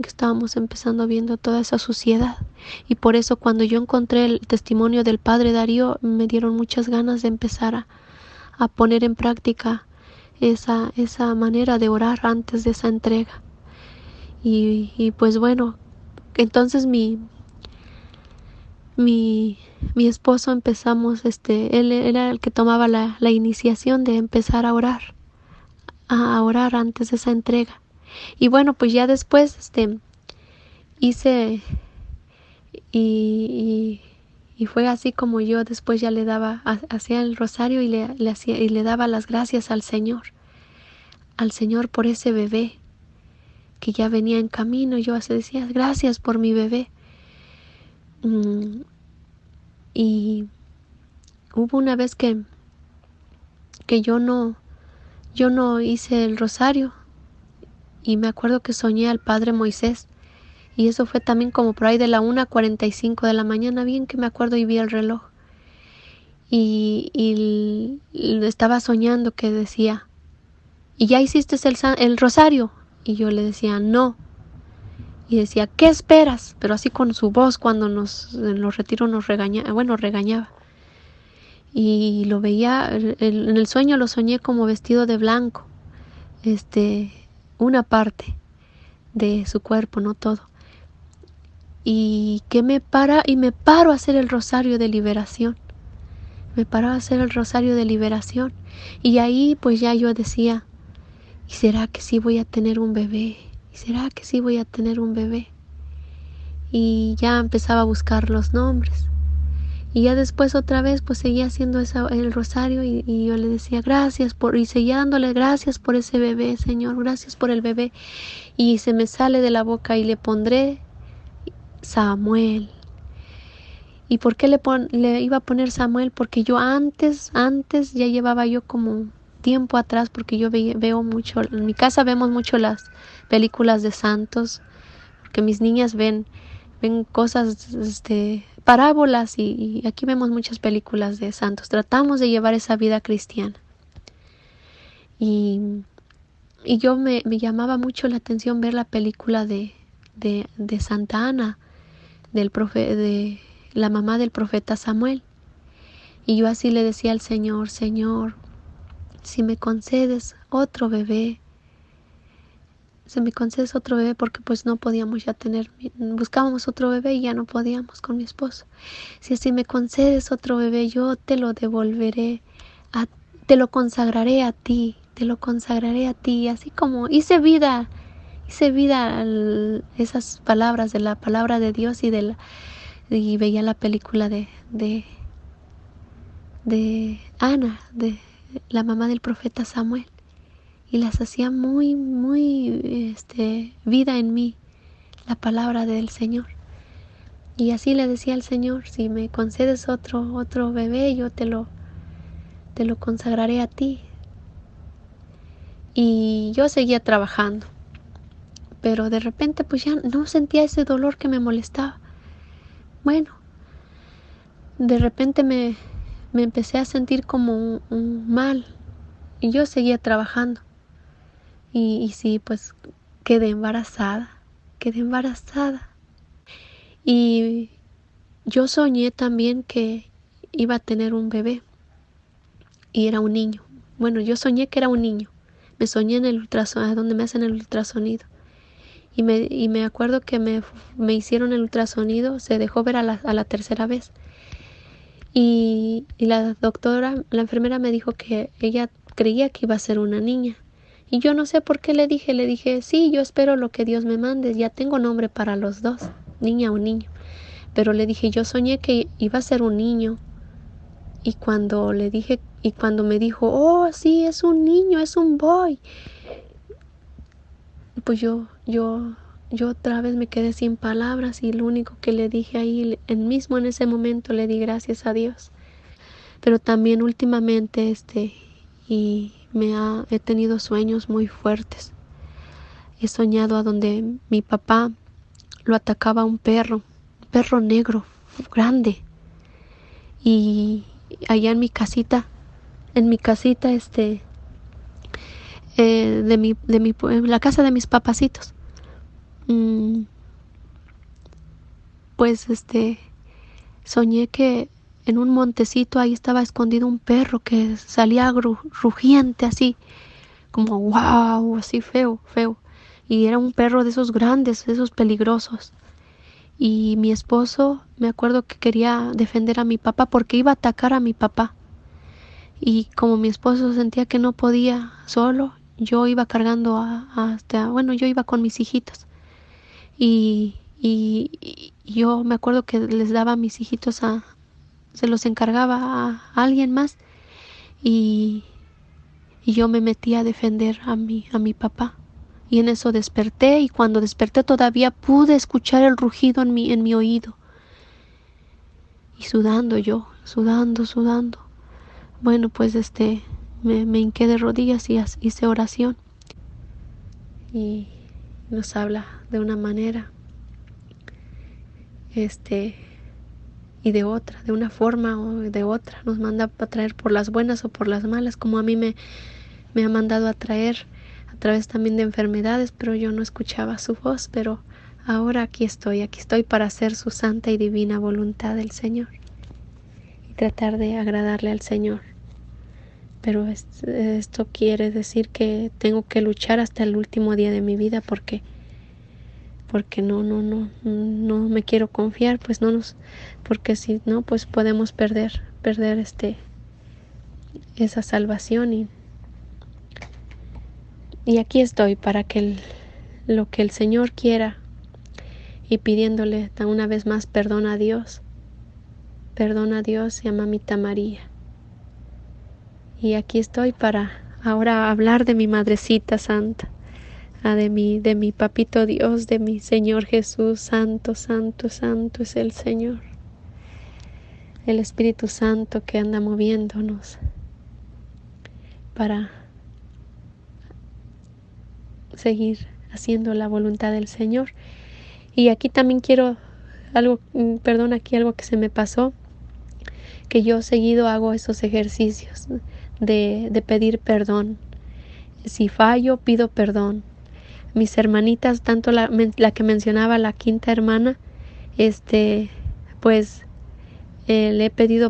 que estábamos empezando viendo toda esa suciedad. Y por eso cuando yo encontré el testimonio del padre Darío, me dieron muchas ganas de empezar a poner en práctica esa manera de orar antes de esa entrega. Y pues bueno, entonces mi esposo empezamos, él era el que tomaba la iniciación de empezar a orar antes de esa entrega. Y bueno, pues ya después hice y fue así como yo después ya le daba, hacía el rosario y le daba las gracias al Señor por ese bebé que ya venía en camino. Yo así decía, gracias por mi bebé. Y hubo una vez que yo no hice el rosario, y me acuerdo que soñé al padre Moisés, y eso fue también como por ahí de la 1:45 de la mañana, bien que me acuerdo, y vi el reloj, y estaba soñando que decía, ¿y ya hiciste el rosario? Y yo le decía, no. Y decía, ¿qué esperas? Pero así con su voz, cuando en los retiros nos regañaba. Y lo veía, en el sueño lo soñé como vestido de blanco, una parte de su cuerpo, no todo. Y que me paro a hacer el rosario de liberación. Me paraba a hacer el rosario de liberación. Y ahí pues ya yo decía, ¿y será que sí voy a tener un bebé? ¿Y será que sí voy a tener un bebé? Y ya empezaba a buscar los nombres. Y ya después otra vez pues seguía haciendo el rosario, y yo le decía y seguía dándole gracias por ese bebé, Señor, gracias por el bebé. Y se me sale de la boca, y le pondré Samuel. ¿Y por qué le iba a poner Samuel? Porque yo antes ya llevaba yo como tiempo atrás, porque yo veo mucho, en mi casa vemos mucho las películas de santos, porque mis niñas ven cosas, parábolas, y aquí vemos muchas películas de santos. Tratamos de llevar esa vida cristiana. Y yo me llamaba mucho la atención ver la película de Santa Ana, de la mamá del profeta Samuel. Y yo así le decía al Señor, Señor, si me concedes otro bebé, porque pues no podíamos ya buscábamos otro bebé y ya no podíamos con mi esposo. Si así me concedes otro bebé, yo te lo devolveré, te lo consagraré a ti, así como hice vida esas palabras de la palabra de Dios, y veía la película de Ana, de la mamá del profeta Samuel, y las hacía muy, muy vida en mí, la palabra del Señor. Y así le decía al Señor, si me concedes otro bebé, yo te lo consagraré a ti. Y yo seguía trabajando, pero de repente pues ya no sentía ese dolor que me molestaba. Bueno, de repente me empecé a sentir como un mal, y yo seguía trabajando. Y sí, pues quedé embarazada. Y yo soñé también que iba a tener un bebé y era un niño. Bueno, yo soñé que era un niño. Me soñé en el ultrasonido, donde me hacen el ultrasonido. Y me acuerdo que me hicieron el ultrasonido, se dejó ver a la tercera vez. Y la doctora, la enfermera me dijo que ella creía que iba a ser una niña. Y yo no sé por qué le dije, sí, yo espero lo que Dios me mande, ya tengo nombre para los dos, niña o niño. Pero le dije, yo soñé que iba a ser un niño. Y cuando me dijo, oh, sí, es un niño, es un boy. Pues yo otra vez me quedé sin palabras y lo único que le dije ahí, mismo en ese momento le di gracias a Dios. Pero también últimamente he tenido sueños muy fuertes. He soñado a donde mi papá lo atacaba un perro negro, grande. Y allá en mi casita, la casa de mis papacitos, pues soñé que en un montecito ahí estaba escondido un perro que salía rugiente así, como wow, así feo. Y era un perro de esos grandes, de esos peligrosos. Y mi esposo, me acuerdo que quería defender a mi papá porque iba a atacar a mi papá. Y como mi esposo sentía que no podía solo, yo iba cargando yo iba con mis hijitos. Y yo me acuerdo que les daba a mis hijitos se los encargaba a alguien más. Y yo me metí a defender a mi papá. Y en eso desperté, y cuando desperté todavía pude escuchar el rugido en mi oído. Y sudando yo, sudando. Bueno, pues me hinqué de rodillas y hice oración. Y nos habla de una manera, y de otra, de una forma o de otra. Nos manda a traer por las buenas o por las malas, como a mí me ha mandado a traer a través también de enfermedades, pero yo no escuchaba su voz. Pero ahora aquí estoy para hacer su santa y divina voluntad del Señor y tratar de agradarle al Señor. Pero esto quiere decir que tengo que luchar hasta el último día de mi vida, porque no me quiero confiar, pues porque si no, pues podemos perder esa salvación. Y aquí estoy para que lo que el Señor quiera, y pidiéndole una vez más perdón a Dios y a Mamita María. Y aquí estoy para ahora hablar de mi Madrecita Santa, de mi Papito Dios, de mi Señor Jesús. Santo es el Señor, el Espíritu Santo que anda moviéndonos para seguir haciendo la voluntad del Señor. Y aquí también quiero algo que se me pasó, que yo seguido hago esos ejercicios de pedir perdón. Si fallo, pido perdón. Mis hermanitas, tanto la que mencionaba, la quinta hermana, pues le pedí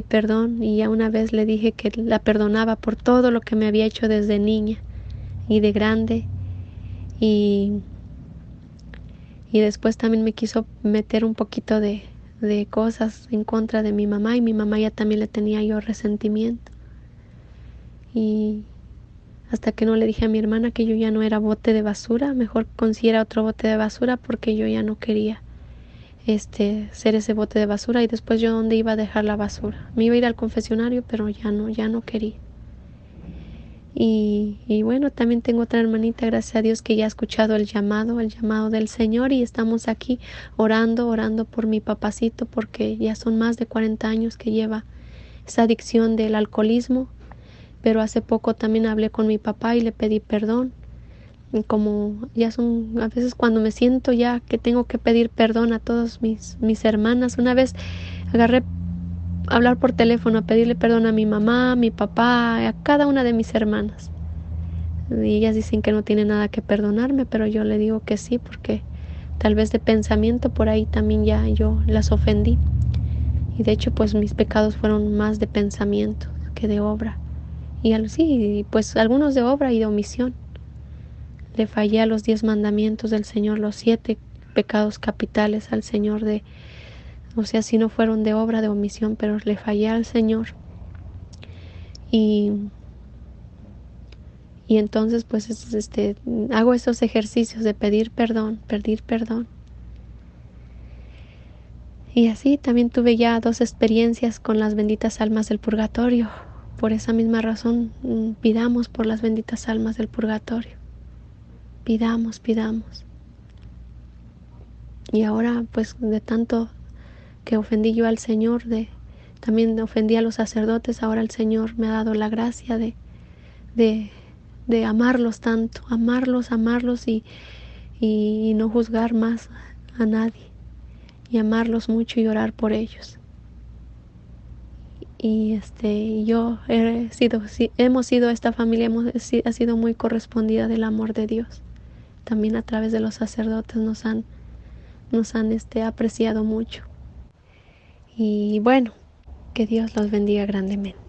perdón, y ya una vez le dije que la perdonaba por todo lo que me había hecho desde niña y de grande. Y después también me quiso meter un poquito de cosas en contra de mi mamá, y mi mamá ya también le tenía yo resentimiento. Y hasta que no le dije a mi hermana que yo ya no era bote de basura, mejor considera otro bote de basura, porque yo ya no quería ser ese bote de basura. Y después, yo dónde iba a dejar la basura. Me iba a ir al confesionario, pero ya no quería. Y bueno, también tengo otra hermanita, gracias a Dios, que ya ha escuchado el llamado del Señor, y estamos aquí orando por mi papacito, porque ya son más de 40 años que lleva esa adicción del alcoholismo. Pero hace poco también hablé con mi papá y le pedí perdón. Y como ya son, a veces cuando me siento ya que tengo que pedir perdón a todas mis hermanas, una vez agarré a hablar por teléfono, a pedirle perdón a mi mamá, a mi papá, a cada una de mis hermanas. Y ellas dicen que no tienen nada que perdonarme, pero yo le digo que sí, porque tal vez de pensamiento por ahí también ya yo las ofendí. Y de hecho, pues mis pecados fueron más de pensamiento que de obra. Y sí, pues algunos de obra y de omisión. Le fallé a los 10 mandamientos del Señor, los 7 pecados capitales al Señor o sea, si no fueron de obra, de omisión, pero le fallé al Señor. Y, y entonces pues hago estos ejercicios de pedir perdón, pedir perdón. Y así también tuve ya 2 experiencias con las benditas almas del purgatorio. Por esa misma razón, pidamos por las benditas almas del purgatorio. Pidamos, pidamos. Y ahora, pues, de tanto que ofendí yo al Señor, también ofendí a los sacerdotes, ahora el Señor me ha dado la gracia de, de amarlos tanto, amarlos y no juzgar más a nadie. Y amarlos mucho y orar por ellos. Y hemos sido esta familia, ha sido muy correspondida del amor de Dios. También a través de los sacerdotes nos han apreciado mucho. Y bueno, que Dios los bendiga grandemente.